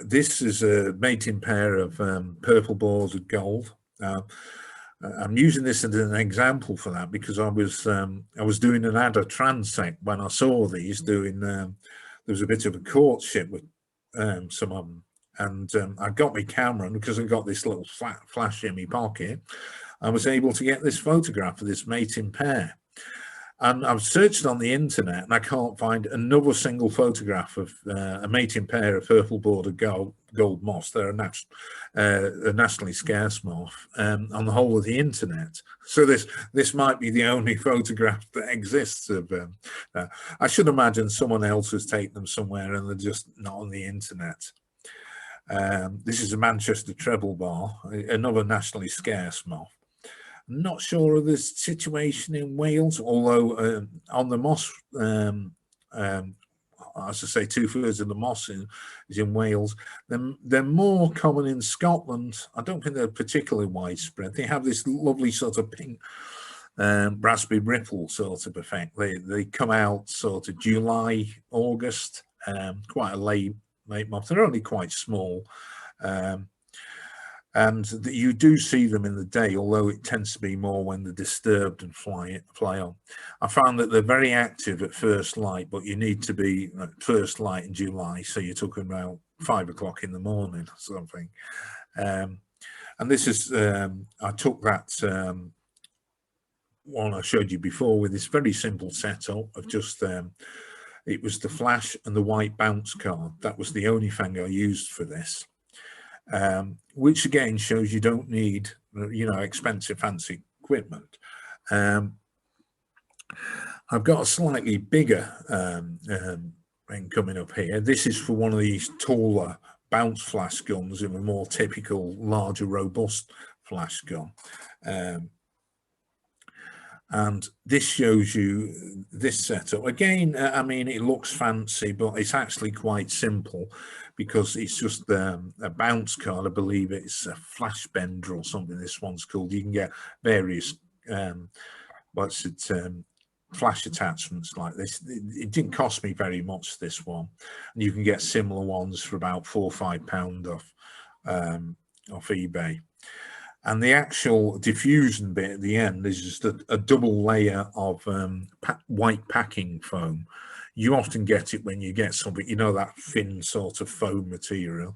This is a mating pair of purple bordered gold. I'm using this as an example for that because I was doing an adder transect when I saw these doing. There was a bit of a courtship with some of them, and I got my camera, and because I got this little flash in my pocket, I was able to get this photograph of this mating pair. And I've searched on the internet, and I can't find another single photograph of a mating pair of purple bordered gold moths. They're a nationally scarce moth on the whole of the internet. So this might be the only photograph that exists of them. I should imagine someone else has taken them somewhere, and they're just not on the internet. This is a Manchester treble bar, another nationally scarce moth. Not sure of the situation in Wales, although on the moss, as I say, 2/3 of the moss is in Wales. They're more common in Scotland. I don't think they're particularly widespread. They have this lovely sort of pink raspberry ripple sort of effect. They come out sort of July, August, quite a late moth. They're only quite small. And you do see them in the day, although it tends to be more when they're disturbed and fly on. I found that they're very active at first light, but you need to be at first light in July, so you're talking about 5 o'clock in the morning or something. And this is, I took that one I showed you before with this very simple setup of just, it was the flash and the white bounce card. That was the only thing I used for this. Which again shows you don't need, expensive fancy equipment. I've got a slightly bigger thing coming up here. This is for one of these taller bounce flash guns in a more typical larger robust flash gun. And this shows you this setup. Again, I mean, it looks fancy, but it's actually quite simple because it's just a bounce card. I believe it's a flash bender or something this one's called. You can get various, flash attachments like this. It didn't cost me very much, this one. And you can get similar ones for about £4 or £5 off eBay. And the actual diffusion bit at the end is just a double layer of white packing foam. You often get it when you get something, that thin sort of foam material.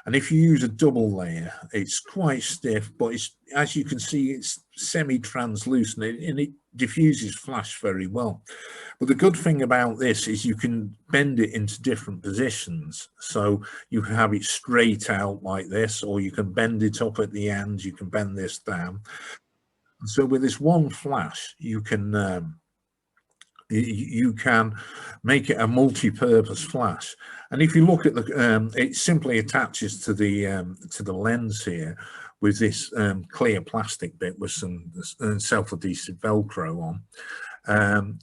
And if you use a double layer, it's quite stiff, but it's, as you can see, it's semi-translucent and it diffuses flash very well. But the good thing about this is you can bend it into different positions. So you can have it straight out like this, or you can bend it up at the end, you can bend this down. So with this one flash, you can make it a multi-purpose flash. And if you look at the, it simply attaches to the lens here with this clear plastic bit with some self-adhesive Velcro on.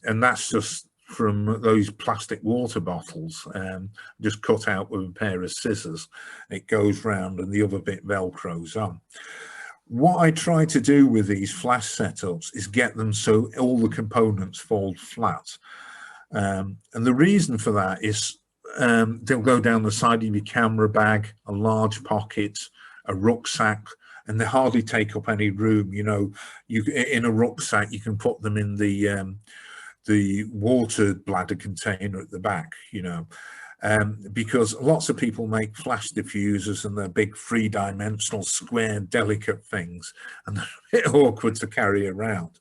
And that's just from those plastic water bottles, just cut out with a pair of scissors. It goes round and the other bit Velcros on. What I try to do with these flash setups is get them so all the components fall flat. And the reason for that is they'll go down the side of your camera bag, a large pocket, a rucksack, and they hardly take up any room. You know, you in a rucksack you can put them in the water bladder container at the back. You know, because lots of people make flash diffusers and they're big three-dimensional square delicate things and they're a bit awkward to carry around.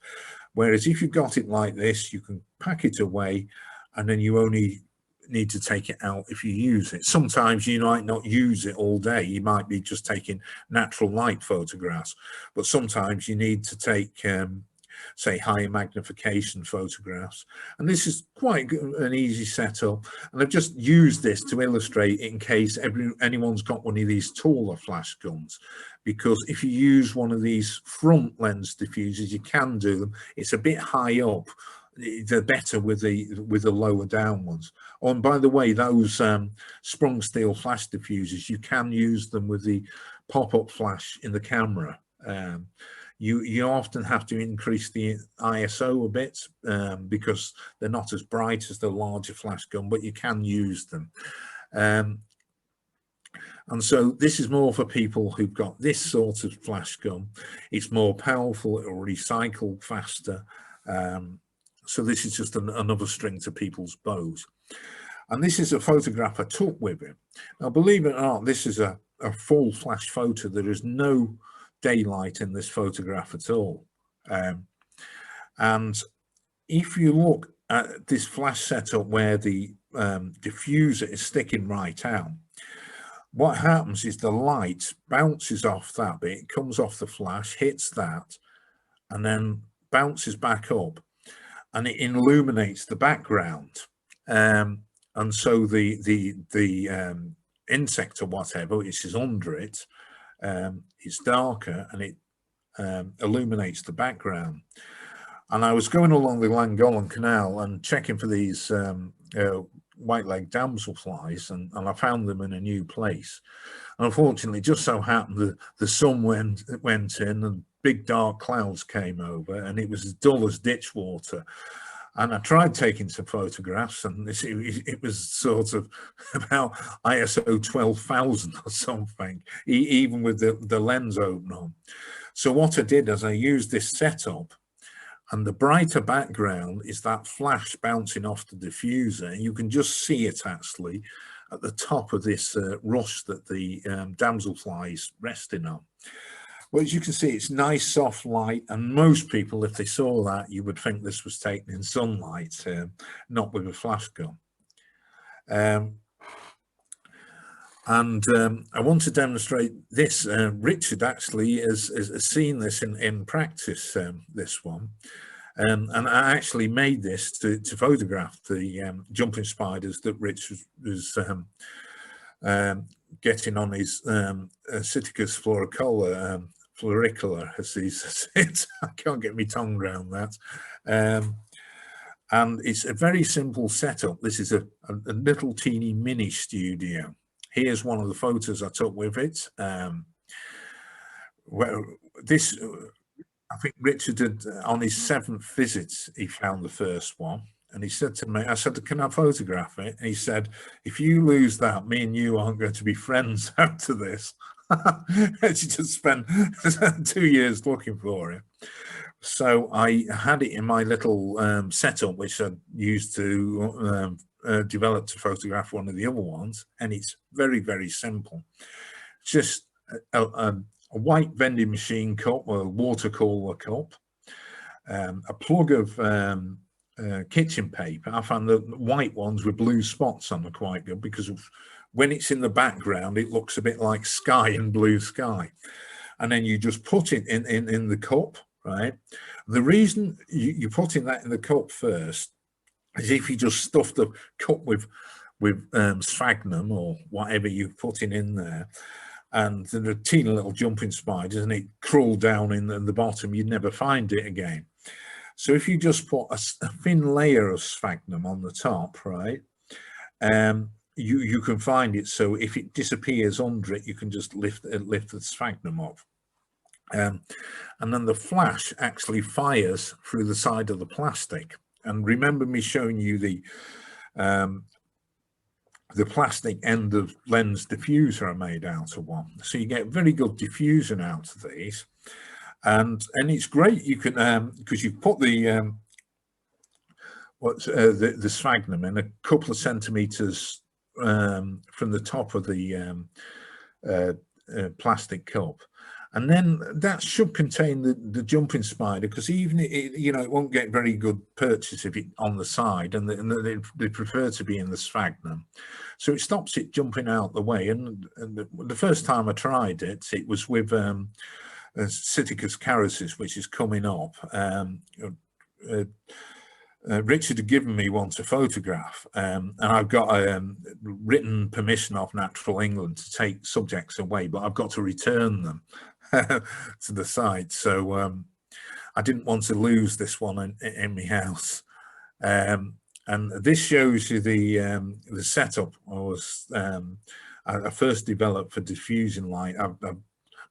Whereas if you've got it like this, you can pack it away and then you only need to take it out if you use it. Sometimes you might not use it all day. You might be just taking natural light photographs, but sometimes you need to take say higher magnification photographs, and this is quite an easy setup, and I've just used this to illustrate in case anyone's got one of these taller flash guns, because if you use one of these front lens diffusers, you can do them. It's a bit high up. They're better with the lower down ones. Oh, and by the way, those sprung steel flash diffusers, you can use them with the pop-up flash in the camera. You often have to increase the ISO a bit because they're not as bright as the larger flash gun, but you can use them. And so this is more for people who've got this sort of flash gun. It's more powerful, it'll recycle faster. So this is just another string to people's bows. And this is a photograph I took with it. Now, believe it or not, this is a full flash photo. There is no daylight in this photograph at all. And if you look at this flash setup where the diffuser is sticking right out, what happens is the light bounces off that bit, it comes off the flash, hits that, and then bounces back up, and it illuminates the background. And so the insect or whatever, which is under it, it's darker and it illuminates the background. And I was going along the Llangollen Canal and checking for these white-legged damselflies, and I found them in a new place. And unfortunately, just so happened that the sun went in and big dark clouds came over, and it was as dull as ditch water. And I tried taking some photographs, and it was sort of about ISO 12,000 or something, even with the lens open on. So what I did is I used this setup, and the brighter background is that flash bouncing off the diffuser, and you can just see it actually at the top of this rush that the damselfly is resting on. Well, as you can see, it's nice soft light, and most people, if they saw that, you would think this was taken in sunlight, not with a flash gun. I want to demonstrate this. Richard actually has seen this in practice, this one. And I actually made this to photograph the jumping spiders that Rich was getting on his Psittacus floricola, as he says it. I can't get my tongue around that. And it's a very simple setup. This is a little teeny mini studio. Here's one of the photos I took with it. Where this, I think Richard did on his 7th visit, he found the first one. And he said to me, I said, can I photograph it? And he said, if you lose that, me and you aren't going to be friends after this. She just spent 2 years looking for it. So I had it in my little setup, which I used to develop to photograph one of the other ones. And it's very, very simple. Just a white vending machine cup or a water cooler cup, a plug of kitchen paper. I found the white ones with blue spots on are quite good because when it's in the background, it looks a bit like sky and blue sky. And then you just put it in the cup, right? The reason you're putting that in the cup first is if you just stuff the cup with sphagnum or whatever you're putting in there, and there are teeny little jumping spiders and it crawled down in the bottom, you'd never find it again. So if you just put a thin layer of sphagnum on the top, right, you can find it. So if it disappears under it, you can just lift the sphagnum off. And then the flash actually fires through the side of the plastic. And remember me showing you the plastic end of lens diffuser are made out of one. So you get very good diffusion out of these. And it's great. You can, because you put the the sphagnum in a couple of centimeters from the top of the plastic cup, and then that should contain the jumping spider, because even it won't get very good purchase if it on the side, and they prefer to be in the sphagnum, so it stops it jumping out the way. And the first time I tried it, it was with Psittacus caricis, which is coming up. Richard had given me one to photograph, and I've got written permission off Natural England to take subjects away, but I've got to return them to the site. So I didn't want to lose this one in my house. And this shows you the setup I first developed for diffusion light. I've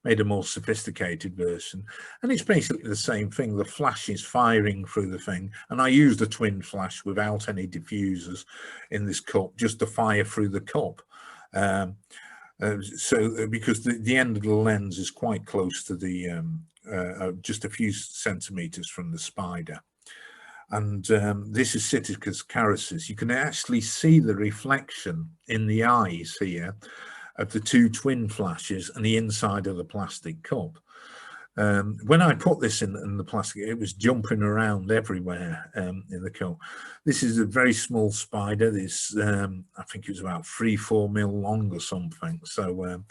made a more sophisticated version, and it's basically the same thing. The flash is firing through the thing, and I used a twin flash without any diffusers in this cup, just to fire through the cup. So because the end of the lens is quite close to the just a few centimeters from the spider. And this is Psittacus caricis. You can actually see the reflection in the eyes here of the two twin flashes and the inside of the plastic cup. When I put this in the plastic, it was jumping around everywhere in the cup. This is a very small spider. This, I think it was about 3-4 mil long or something. So, and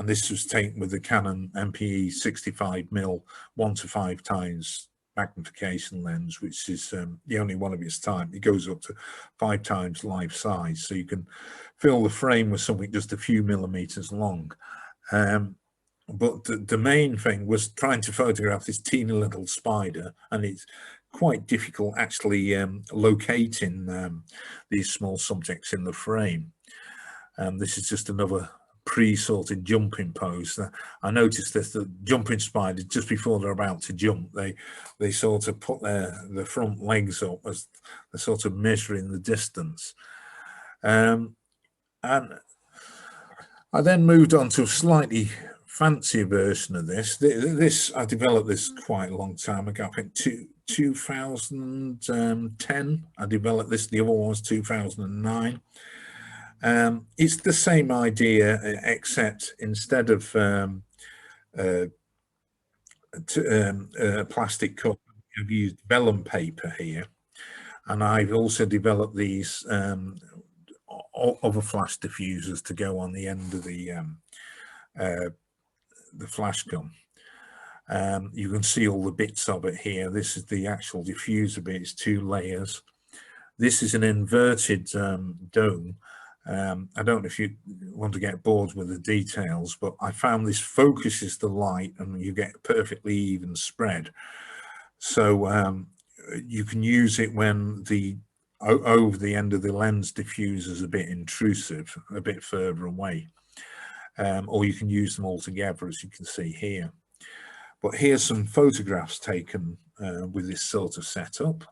this was taken with the Canon MPE 65 mil 1 to 5 times magnification lens, which is the only one of its type. It goes up to 5 times life size, so you can fill the frame with something just a few millimeters long. But the main thing was trying to photograph this teeny little spider, and it's quite difficult actually locating these small subjects in the frame. This is just another pre-sorted jumping pose. I noticed that the jumping spiders, just before they're about to jump, they sort of put their front legs up as they're sort of measuring the distance. And I then moved on to a slightly fancier version of this. I developed this quite a long time ago. I think 2010 I developed this. The other one was 2009. It's the same idea, except instead of plastic cup, I've used vellum paper here, and I've also developed these other flash diffusers to go on the end of the flash gun. You can see all the bits of it here. This is the actual diffuser bit. It's 2 layers. This is an inverted dome. I don't know if you want to get bored with the details, but I found this focuses the light and you get perfectly even spread. So you can use it when over the end of the lens diffuser is a bit intrusive, a bit further away. Or you can use them all together, as you can see here. But here's some photographs taken with this sort of setup.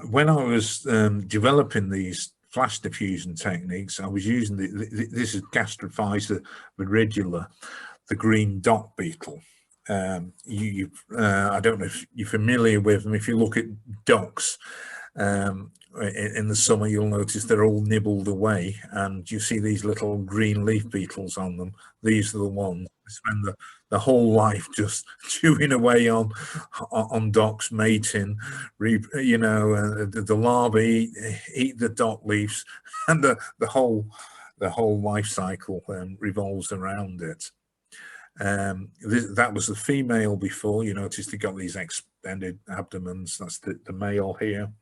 When I was developing these flash diffusion techniques, I was using this is Gastrophysa viridula, the green dock beetle. I don't know if you're familiar with them. If you look at docks in the summer, you'll notice they're all nibbled away, and you see these little green leaf beetles on them. These are the ones that spend the whole life just chewing away on docks, mating. The larvae eat the dock leaves, and the whole life cycle revolves around it. That was the female before. You notice they got these extended abdomens. That's the male here.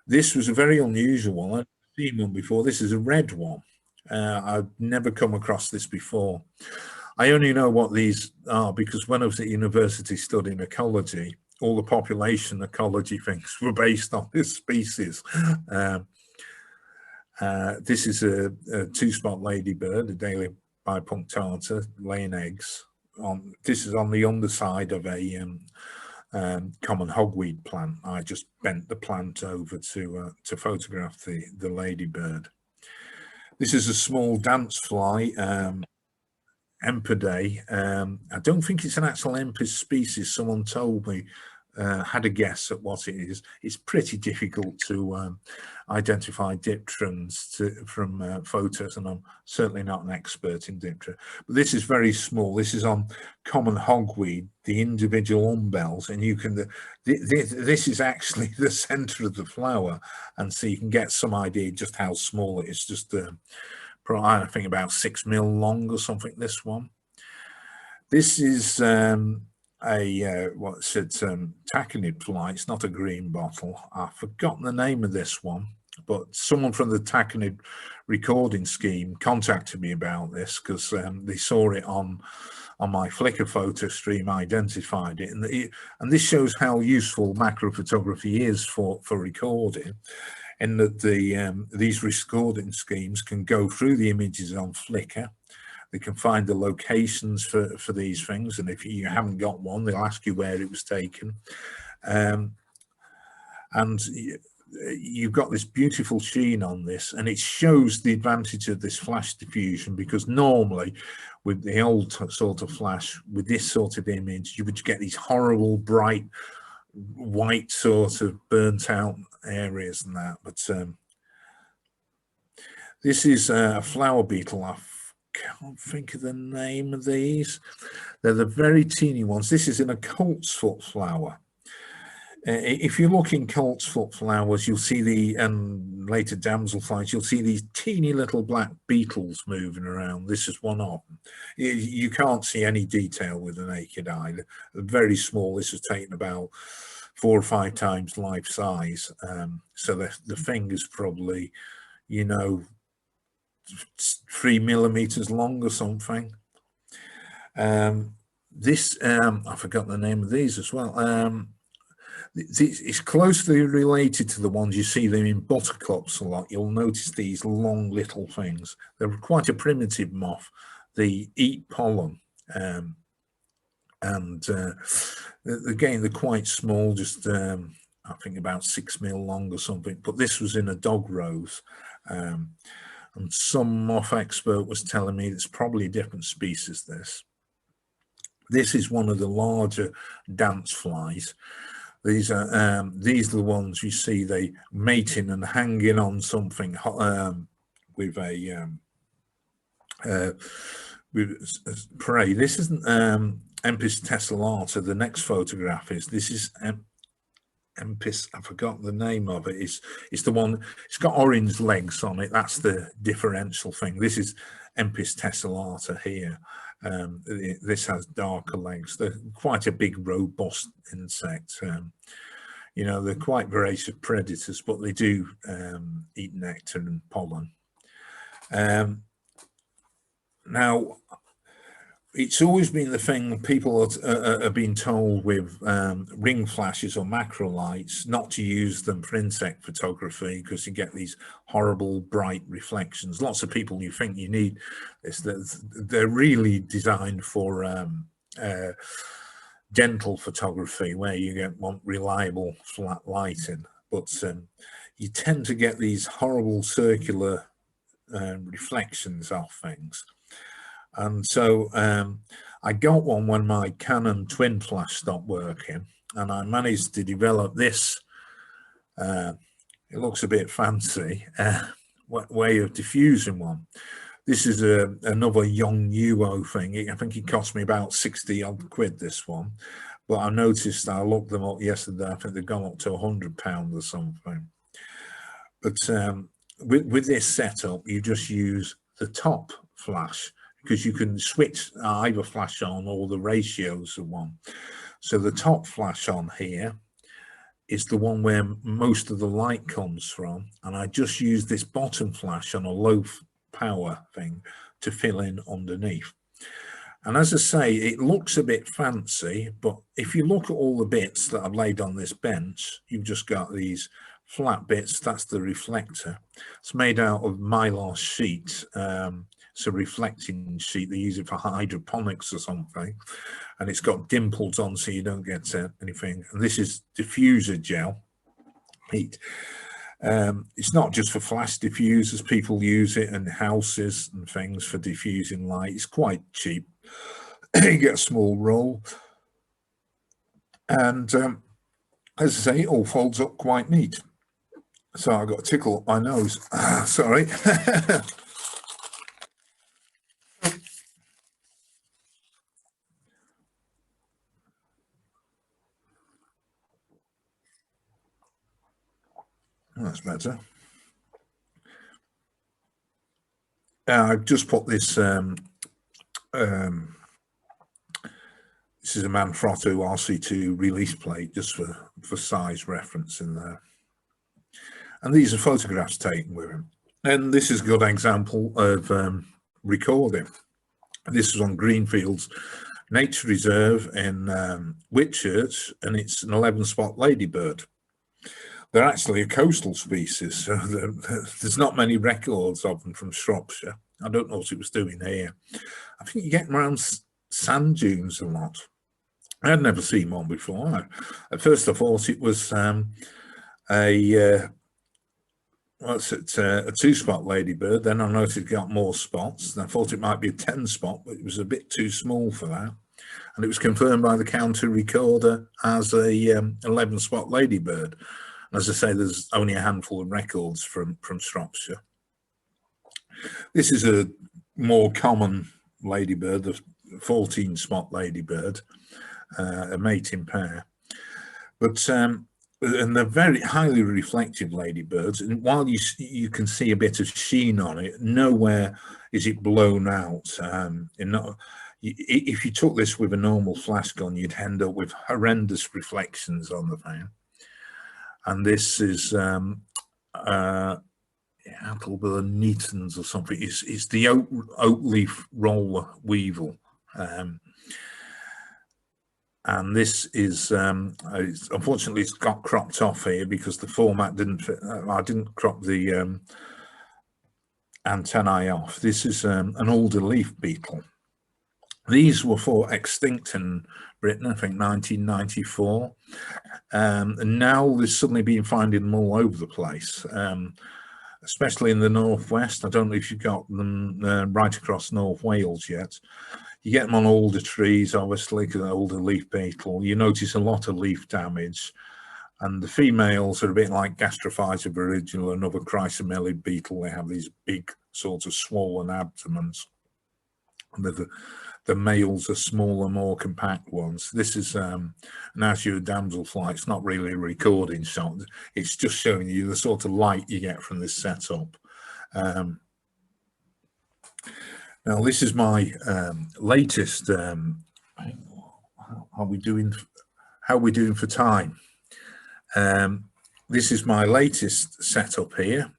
This was a very unusual one. I've seen one before. This is a red one. I've never come across this before. I only know what these are because when I was at university studying ecology, all the population ecology things were based on this species. This is a 2-spot ladybird, a daily bipunctata laying eggs. This is on the underside of a common hogweed plant. I just bent the plant over to photograph the ladybird. This is a small dance fly, Empidae. I don't think it's an actual Empis species. Someone told me, had a guess at what it is. It's pretty difficult to identify dipterans from photos, and I'm certainly not an expert in diptera. But this is very small. This is on common hogweed, the individual umbels, and you can. This is actually the centre of the flower, and so you can get some idea just how small it is. Just I think about 6 mil long or something. This one. This is what's it? Tachinid fly. It's not a green bottle. I've forgotten the name of this one, but someone from the Tachinid recording scheme contacted me about this because they saw it on my Flickr photo stream, identified it, and this shows how useful macro photography is for recording. In that these recording schemes can go through the images on Flickr. They can find the locations for these things, and if you haven't got one, they'll ask you where it was taken. And you've got this beautiful sheen on this, and it shows the advantage of this flash diffusion, because normally with the old sort of flash, with this sort of image, you would get these horrible bright white sort of burnt out areas and that. But this is a flower beetle. I can't think of the name of these. They're the very teeny ones. This is in a coltsfoot flower. If you look in coltsfoot flowers, you'll see and later damselflies, you'll see these teeny little black beetles moving around. This is one of them. You can't see any detail with the naked eye. They're very small. This was taken about 4 or 5 times life size. So the thing is probably, 3 millimeters long or something. This, I forgot the name of these as well. It's closely related to the ones you see them in buttercups a lot. You'll notice these long little things. They're quite a primitive moth. They eat pollen. And again, they're quite small, just I think about 6 mil long or something. But this was in a dog rose. And some moth expert was telling me it's probably a different species, this. This is one of the larger dance flies. These are the ones you see, they mating and hanging on something with a with prey. This isn't Empis tessellata. The next photograph is, this is Empis, I forgot the name of it. It's the one, it's got orange legs on it. That's the differential thing. This is Empis tessellata here. This has darker legs. They're quite a big, robust insect. They're quite voracious predators, but they do eat nectar and pollen. Now, it's always been the thing people are being told with ring flashes or macro lights not to use them for insect photography because you get these horrible bright reflections. Lots of people, you think you need this, they're really designed for dental photography where you want reliable flat lighting, but you tend to get these horrible circular reflections off things. And so I got one when my Canon twin flash stopped working, and I managed to develop this, it looks a bit fancy, way of diffusing one. This is another young UO thing. I think it cost me about 60 odd quid, this one. But I noticed, I looked them up yesterday, I think they've gone up to £100 or something. But with this setup, you just use the top flash, because you can switch either flash on or the ratios of one. So the top flash on here is the one where most of the light comes from. And I just use this bottom flash on a low power thing to fill in underneath. And as I say, it looks a bit fancy, but if you look at all the bits that I've laid on this bench, you've just got these flat bits. That's the reflector. It's made out of mylar sheet. it's a reflecting sheet. They use it for hydroponics or something, and it's got dimples on so you don't get anything. And this is diffuser gel heat. It's not just for flash diffusers. People use it in houses and things for diffusing light. It's quite cheap. You get a small roll, and as I say, it all folds up quite neat. So I got a tickle up my nose. Sorry. That's better. I've just put this. This is a Manfrotto RC2 release plate, just for size reference in there. And these are photographs taken with him. And this is a good example of recording. This is on Greenfields Nature Reserve in Whitchurch, and it's an 11-spot ladybird. They're actually a coastal species, so there's not many records of them from Shropshire. I don't know what it was doing here. I think you get them around sand dunes a lot. I had never seen one before. At first I thought it was a 2-spot ladybird. Then I noticed it got more spots, and I thought it might be a 10-spot, but it was a bit too small for that. And it was confirmed by the county recorder as a 11-spot ladybird. As I say, there's only a handful of records from Shropshire. This is a more common ladybird, the 14-spot ladybird, a mating pair. But and they're very highly reflective ladybirds. And while you can see a bit of sheen on it, nowhere is it blown out. If you took this with a normal flash gun, you'd end up with horrendous reflections on the thing. And this is Appleburn Neatons or something. It's the oak leaf roller weevil. And this is, unfortunately, it's got cropped off here because the format didn't fit. I didn't crop the antennae off. This is an alder leaf beetle. These were thought extinct in Britain, I think 1994. And now there's suddenly been finding them all over the place, especially in the northwest. I don't know if you've got them right across North Wales yet. You get them on alder trees, obviously, because alder leaf beetle. You notice a lot of leaf damage. And the females are a bit like Gastrophyta virginal, another chrysomelid beetle. They have these big sort of swollen abdomens. And the males are smaller, more compact ones. This is an azure damselfly. It's not really a recording shot. It's just showing you the sort of light you get from this setup. Now, this is my latest. How are we doing? How are we doing for time? This is my latest setup here,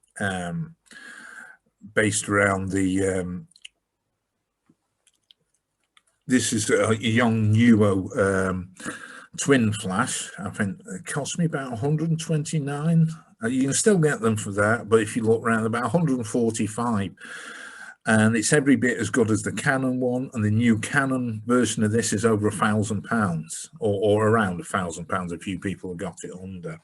based around the. This is a young Nuo twin flash. I think it cost me about 129. You can still get them for that, but if you look around, about 145. And it's every bit as good as the Canon one, and the new Canon version of this is over £1,000, or around £1,000. A few people have got it under.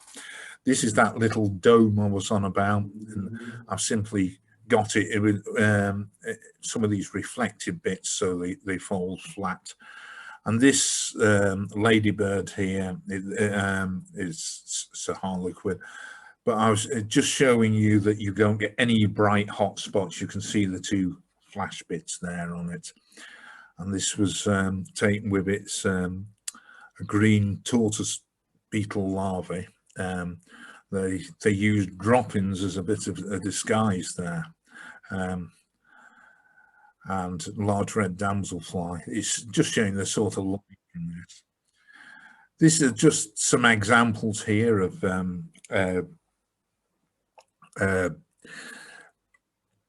This is that little dome I was on about, and I've simply got it with some of these reflective bits so they fall flat. And this ladybird here is Sir Harlequin. But I was just showing you that you don't get any bright hot spots. You can see the two flash bits there on it. And this was taken with its a green tortoise beetle larvae. They used droppings as a bit of a disguise there. And large red damselfly. It's just showing the sort of light in this. This is just some examples here of the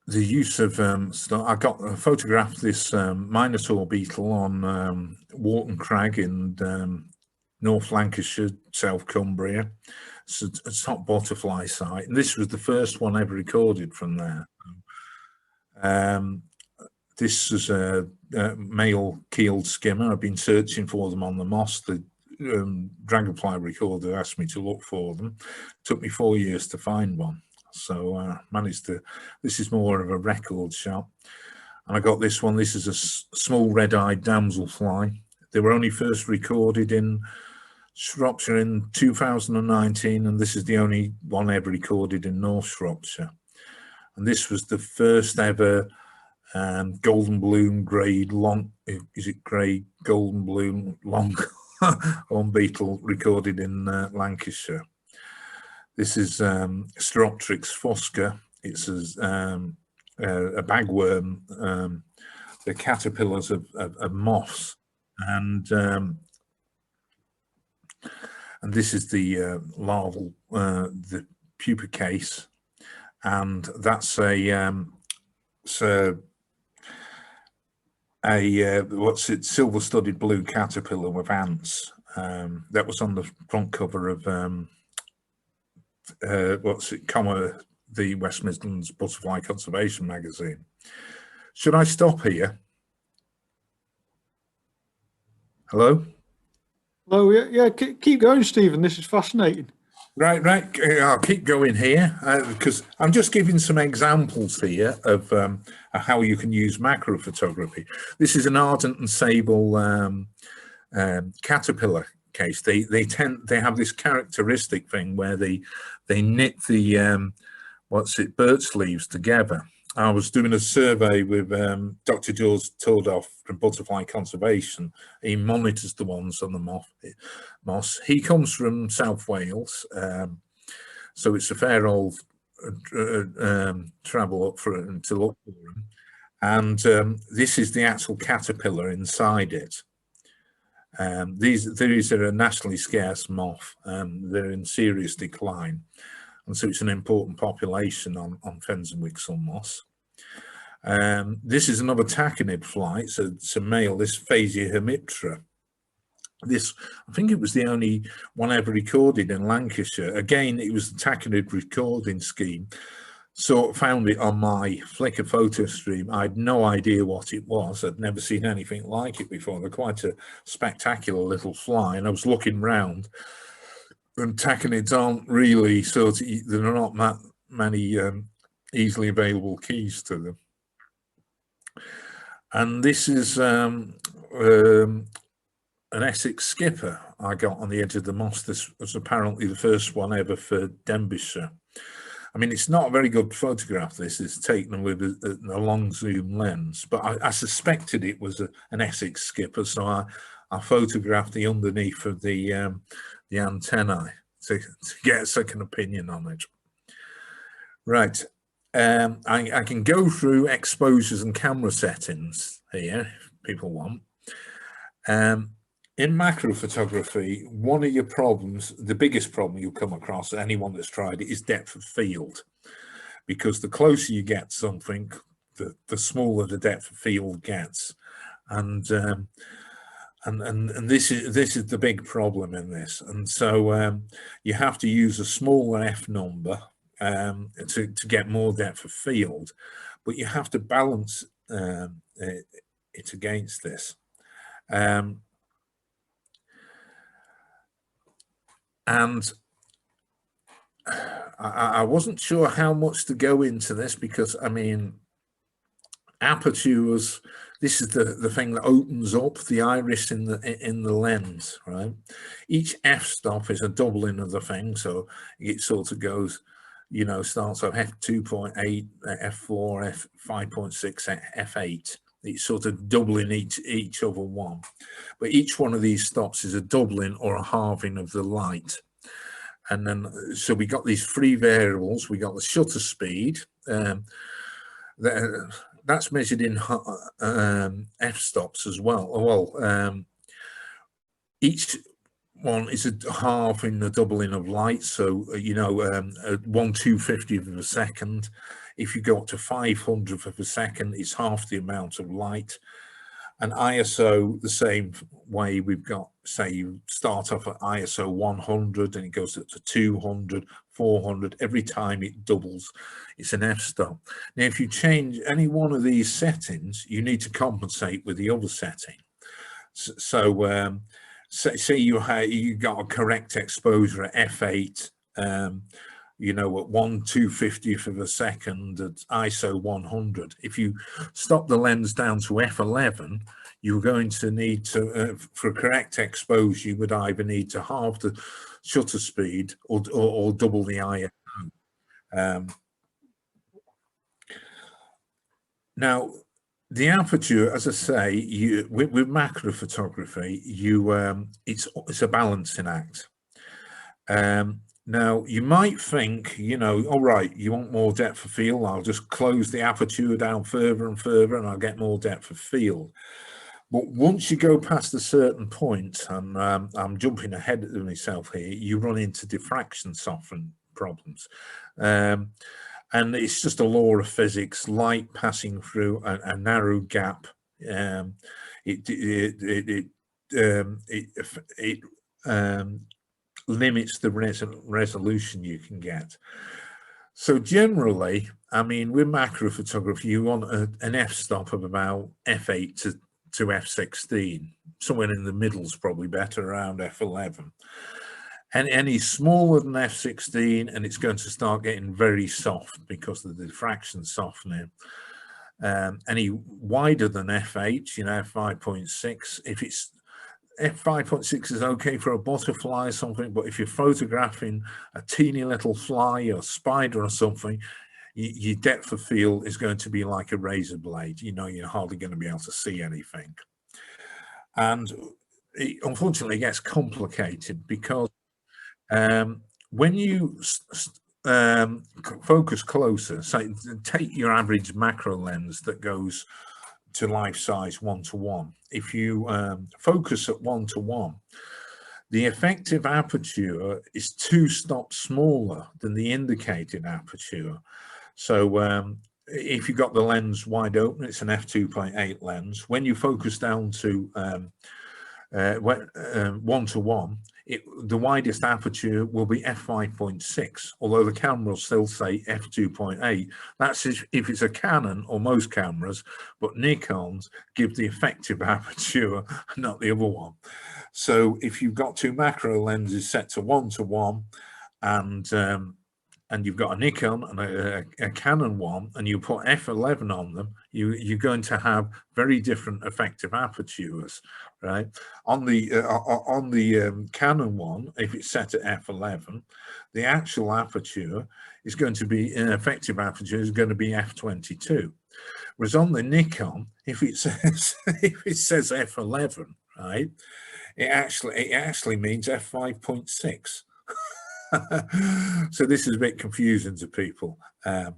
use of I got photographed this Minotaur beetle on Warton Crag in North Lancashire, South Cumbria. It's a top butterfly site, and this was the first one ever recorded from there. This is a male keeled skimmer. I've been searching for them on the moss. The Dragonfly recorder asked me to look for them. Took me 4 years to find one. So managed to, this is more of a record shot. And I got this one. This is a small red-eyed damselfly. They were only first recorded in Shropshire in 2019, and this is the only one ever recorded in North Shropshire. And this was the first ever golden bloom grade long, is it grey golden bloom long horn beetle recorded in Lancashire. This is Steropteryx fusca. It's a bagworm. The caterpillars of moths, and this is the larval, the pupa case, and that's what's it, silver-studded blue caterpillar with ants. That was on the front cover of the West Midlands Butterfly Conservation magazine. Should I stop here? Hello? Hello, yeah, keep going, Stephen. This is fascinating. Right. I'll keep going here because I'm just giving some examples here of how you can use macro photography. This is an ardent and sable caterpillar case. They have this characteristic thing where they knit the birch leaves together. I was doing a survey with Dr. George Tordoff from Butterfly Conservation. He monitors the ones on the moss. He comes from South Wales, so it's a fair old travel up for it to look for them. And this is the actual caterpillar inside it. These are a nationally scarce moth. They're in serious decline. And so it's an important population on Fens and Wixel moss. This is another tachinid flight, so it's a male, this Phasia hemiptera. This, I think it was the only one ever recorded in Lancashire. Again, it was the tachinid recording scheme. So found it on my Flickr photo stream. I had no idea what it was. I'd never seen anything like it before. They're quite a spectacular little fly. And I was looking round, and tachinids aren't really there are not that many easily available keys to them. And this is an Essex skipper I got on the edge of the moss. This was apparently the first one ever for Denbighshire. I mean, it's not a very good photograph. This is taken with a long zoom lens, but I suspected it was an Essex skipper, so I photographed the underneath of the antennae to get a second opinion on it. Right, I can go through exposures and camera settings here if people want. In macro photography, one of your problems, the biggest problem you'll come across, anyone that's tried it, is depth of field. Because the closer you get something, the smaller the depth of field gets. And this is the big problem in this. And so you have to use a smaller f number to get more depth of field, but you have to balance it against this. And I wasn't sure how much to go into this because, I mean, apertures, this is the thing that opens up the iris in the lens, right? Each f-stop is a doubling of the thing, so it sort of goes, you know, starts off f2.8, f4, f5.6, f8. It's sort of doubling each other one. But each one of these stops is a doubling or a halving of the light. And then, so we got these three variables. We got the shutter speed. That's measured in f-stops as well. Well, each one is a halving the doubling of light. So, you know, 1/250th of a second. If you go up to 500th of a second, it's half the amount of light. And ISO, the same way. We've got, say, you start off at ISO 100 and it goes up to 200, 400. Every time it doubles, it's an f-stop. Now, if you change any one of these settings, you need to compensate with the other setting. So say you got a correct exposure at f8, you know, at 1/250th of a second at ISO 100. If you stop the lens down to f11, you're going to need to, for correct exposure, you would either need to halve the shutter speed or double the ISO. Now, the aperture, as I say, with macro photography, it's a balancing act. Now, you might think, you know, all right, you want more depth of field, I'll just close the aperture down further and further and I'll get more depth of field. But once you go past a certain point, and I'm jumping ahead of myself here, you run into diffraction softening problems. And it's just a law of physics, light passing through a narrow gap. It limits the resolution you can get. So generally, I mean, with macro photography, you want an f-stop of about f8 to f16. Somewhere in the middle is probably better, around f11. And any smaller than f16, and it's going to start getting very soft because of the diffraction softening. Any wider than f8, you know, f5.6, if it's f5.6 is okay for a butterfly or something, but if you're photographing a teeny little fly or spider or something, your depth of field is going to be like a razor blade. You know, you're hardly going to be able to see anything. And it unfortunately gets complicated because when you focus closer, so take your average macro lens that goes to life size 1:1. If you focus at 1:1, the effective aperture is 2 stops smaller than the indicated aperture. So if you got the lens wide open, it's an f2.8 lens. When you focus down to 1:1, the widest aperture will be f5.6, although the camera will still say f2.8. That's if it's a Canon or most cameras, but Nikon's give the effective aperture, not the other one. So if you've got 2 macro lenses set to 1:1 and you've got a Nikon and a Canon one, and you put f11 on them, you're going to have very different effective apertures, right? On the Canon one, if it's set at f11, the actual aperture is going to be, effective aperture is going to be f22. Whereas on the Nikon, if it says f11, right, it actually means f5.6. So this is a bit confusing to people. As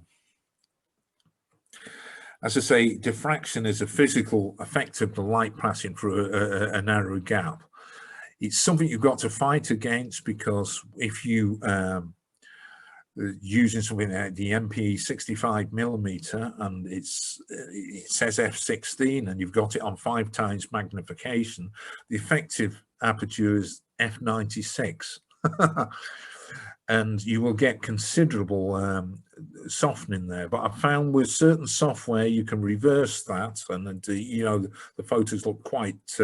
I say, diffraction is a physical effect of the light passing through a narrow gap. It's something you've got to fight against, because if you using something like the MP 65mm and it says f16 and you've got it on 5 times magnification, the effective aperture is f96. And you will get considerable softening there. But I've found with certain software you can reverse that, and you know, the photos look quite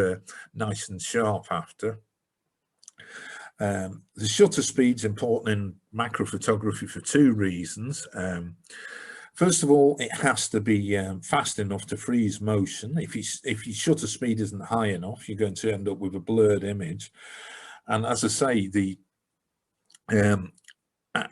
nice and sharp after. The shutter speed's important in macro photography for 2 reasons. First of all, it has to be fast enough to freeze motion. If your shutter speed isn't high enough, you're going to end up with a blurred image. And as I say,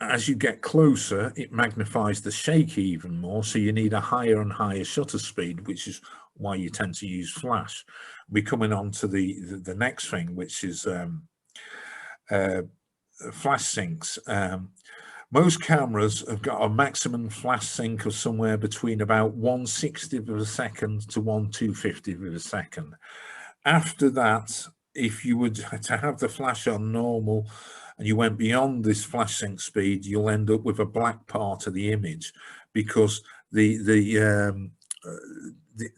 as you get closer, it magnifies the shake even more, so you need a higher and higher shutter speed, which is why you tend to use flash. We're coming on to the next thing, which is flash sinks. Most cameras have got a maximum flash sync of somewhere between about 1/60th of a second to 1/250th of a second. After that, if you were to have the flash on normal and you went beyond this flash sync speed, you'll end up with a black part of the image, because the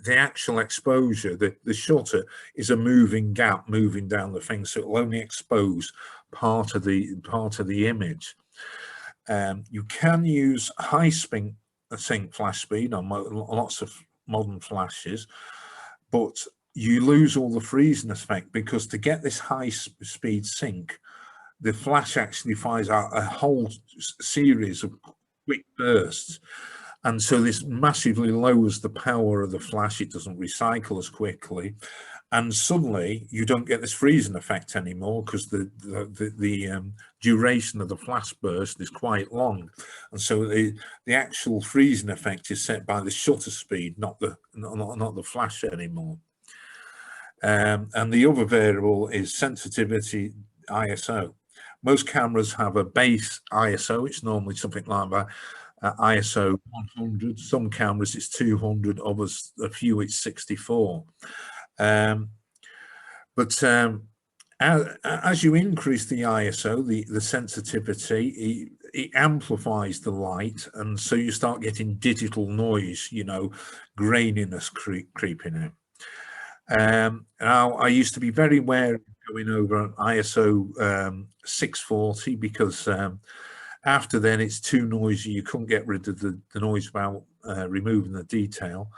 actual exposure, the shutter is a moving gap moving down the thing, so it will only expose part of the image. You can use high sync flash speed on lots of modern flashes, but you lose all the freezing effect, because to get this high speed sync, the flash actually fires out a whole series of quick bursts. And so this massively lowers the power of the flash. It doesn't recycle as quickly. And suddenly you don't get this freezing effect anymore, because the duration of the flash burst is quite long. And so the actual freezing effect is set by the shutter speed, not the flash anymore. And the other variable is sensitivity, ISO. Most cameras have a base ISO. It's normally something like that. ISO 100. Some cameras it's 200. Others, a few, it's 64. But as you increase the ISO, the sensitivity, it amplifies the light, and so you start getting digital noise, graininess creeping in. Now, I used to be very wary of going over ISO 640, because after then it's too noisy. You couldn't get rid of the noise without removing the detail.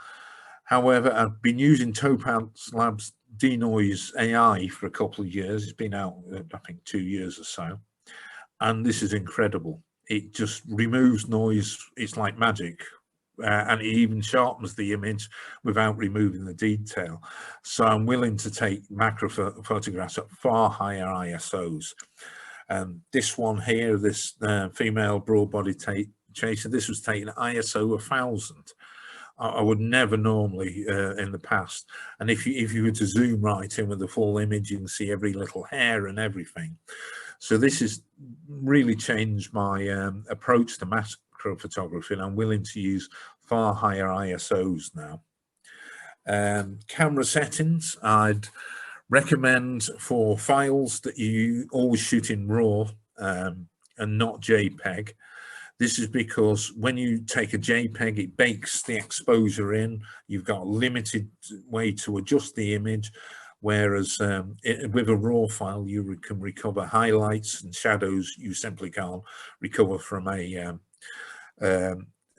However, I've been using Topaz Labs Denoise AI for a couple of years. It's been out, I think, 2 years or so. And this is incredible. It just removes noise. It's like magic. And it even sharpens the image without removing the detail. So I'm willing to take macro photographs at far higher ISOs. This one here, this female broad-body chaser, this was taken at ISO 1000. I would never normally in the past. And if you were to zoom right in with the full image, you can see every little hair and everything. So this has really changed my approach to macro photography, and I'm willing to use far higher ISOs now. Camera settings, I'd recommend for files that you always shoot in RAW and not JPEG. This is because when you take a JPEG, it bakes the exposure in. You've got a limited way to adjust the image, whereas with a RAW file, you can recover highlights and shadows you simply can't recover from a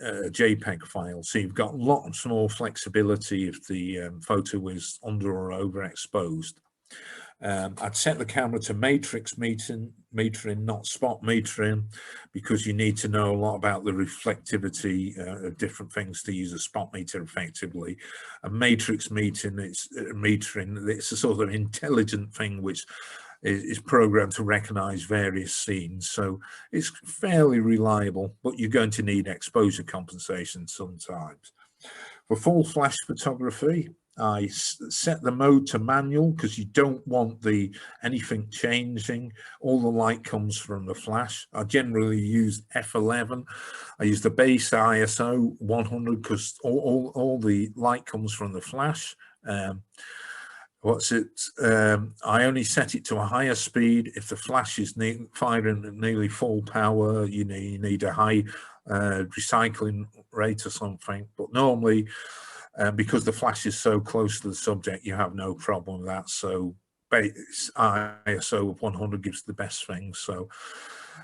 JPEG file. So you've got lots more flexibility if the photo is under or overexposed. I'd set the camera to matrix metering, not spot metering, because you need to know a lot about the reflectivity of different things to use a spot meter effectively. A matrix metering, it's a sort of intelligent thing which is programmed to recognize various scenes. So it's fairly reliable, but you're going to need exposure compensation sometimes. For full flash photography, I set the mode to manual, because you don't want anything changing. All the light comes from the flash. I generally use F11. I use the base ISO 100 because all the light comes from the flash. I only set it to a higher speed if the flash is firing at nearly full power. You need a high recycling rate or something, but normally because the flash is so close to the subject, you have no problem with that. So ISO of 100 gives the best thing. So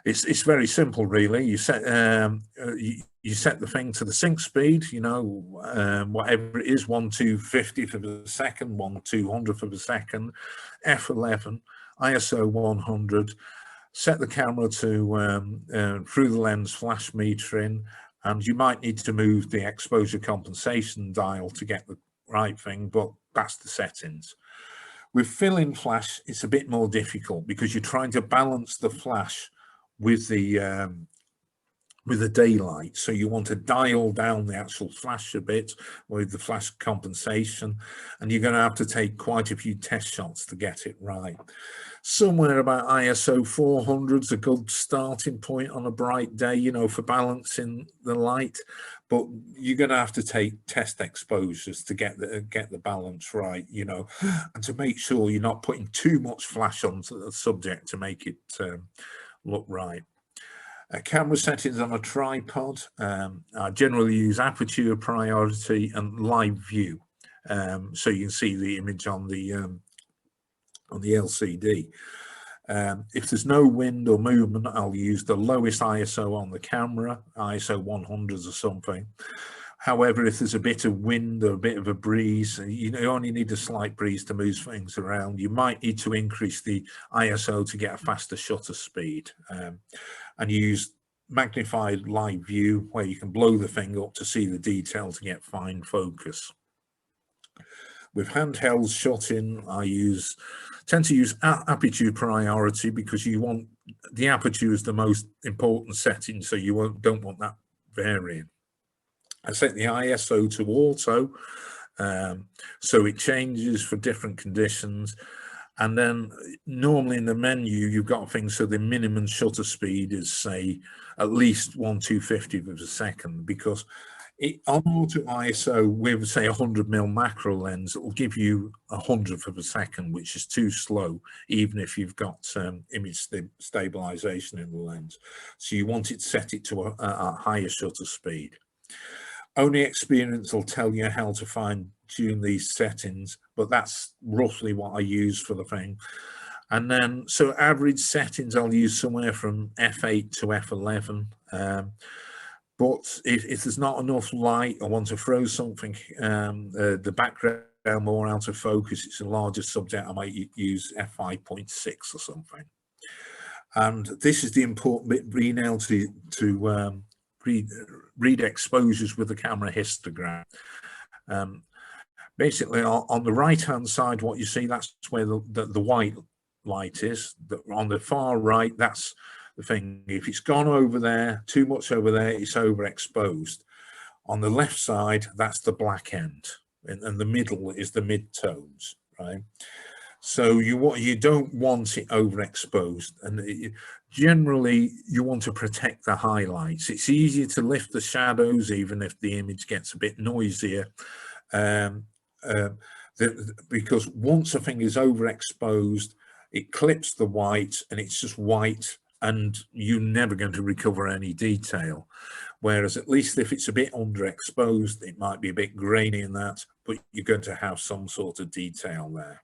it's very simple, really. You set the thing to the sync speed, whatever it is, 1/250th of a second, 1/200th of a second, F11, ISO 100. Set the camera to through the lens flash metering, and you might need to move the exposure compensation dial to get the right thing, but that's the settings. With fill-in flash, it's a bit more difficult because you're trying to balance the flash with the daylight. So you want to dial down the actual flash a bit with the flash compensation, and you're going to have to take quite a few test shots to get it right. Somewhere about ISO 400 is a good starting point on a bright day, for balancing the light, but you're going to have to take test exposures to get the balance right, and to make sure you're not putting too much flash onto the subject to make it look right. Camera settings on a tripod. I generally use aperture priority and live view, so you can see the image on the LCD. If there's no wind or movement, I'll use the lowest ISO on the camera, ISO 100 or something. However, if there's a bit of wind or a bit of a breeze, you only need a slight breeze to move things around. You might need to increase the ISO to get a faster shutter speed, and use magnified live view where you can blow the thing up to see the detail to get fine focus. With handheld shotting, I tend to use aperture priority, because you want the aperture is the most important setting, so you don't want that varying. I set the ISO to auto, so it changes for different conditions. And then normally in the menu, you've got things, so the minimum shutter speed is, say, at least 1/250th of a second, because on auto ISO with, say, 100mm macro lens, it will give you 100th of a second, which is too slow, even if you've got image stabilization in the lens. So you want it set it to a higher shutter speed. Only experience will tell you how to fine tune these settings, but that's roughly what I use for the thing. And then, so average settings, I'll use somewhere from f8 to f11. But if there's not enough light, I want to throw something, the background more out of focus, it's a larger subject, I might use f5.6 or something. And this is the important bit, being able to read exposures with the camera histogram. Basically, on the right hand side, what you see, that's where the white light is. On the far right, that's the thing. If it's gone over there, too much over there, it's overexposed. On the left side, that's the black end, and the middle is the mid-tones, right? So you don't want it overexposed, and generally you want to protect the highlights. It's easier to lift the shadows, even if the image gets a bit noisier, because once a thing is overexposed, it clips the white, and it's just white, and you're never going to recover any detail. Whereas at least if it's a bit underexposed, it might be a bit grainy in that, but you're going to have some sort of detail there.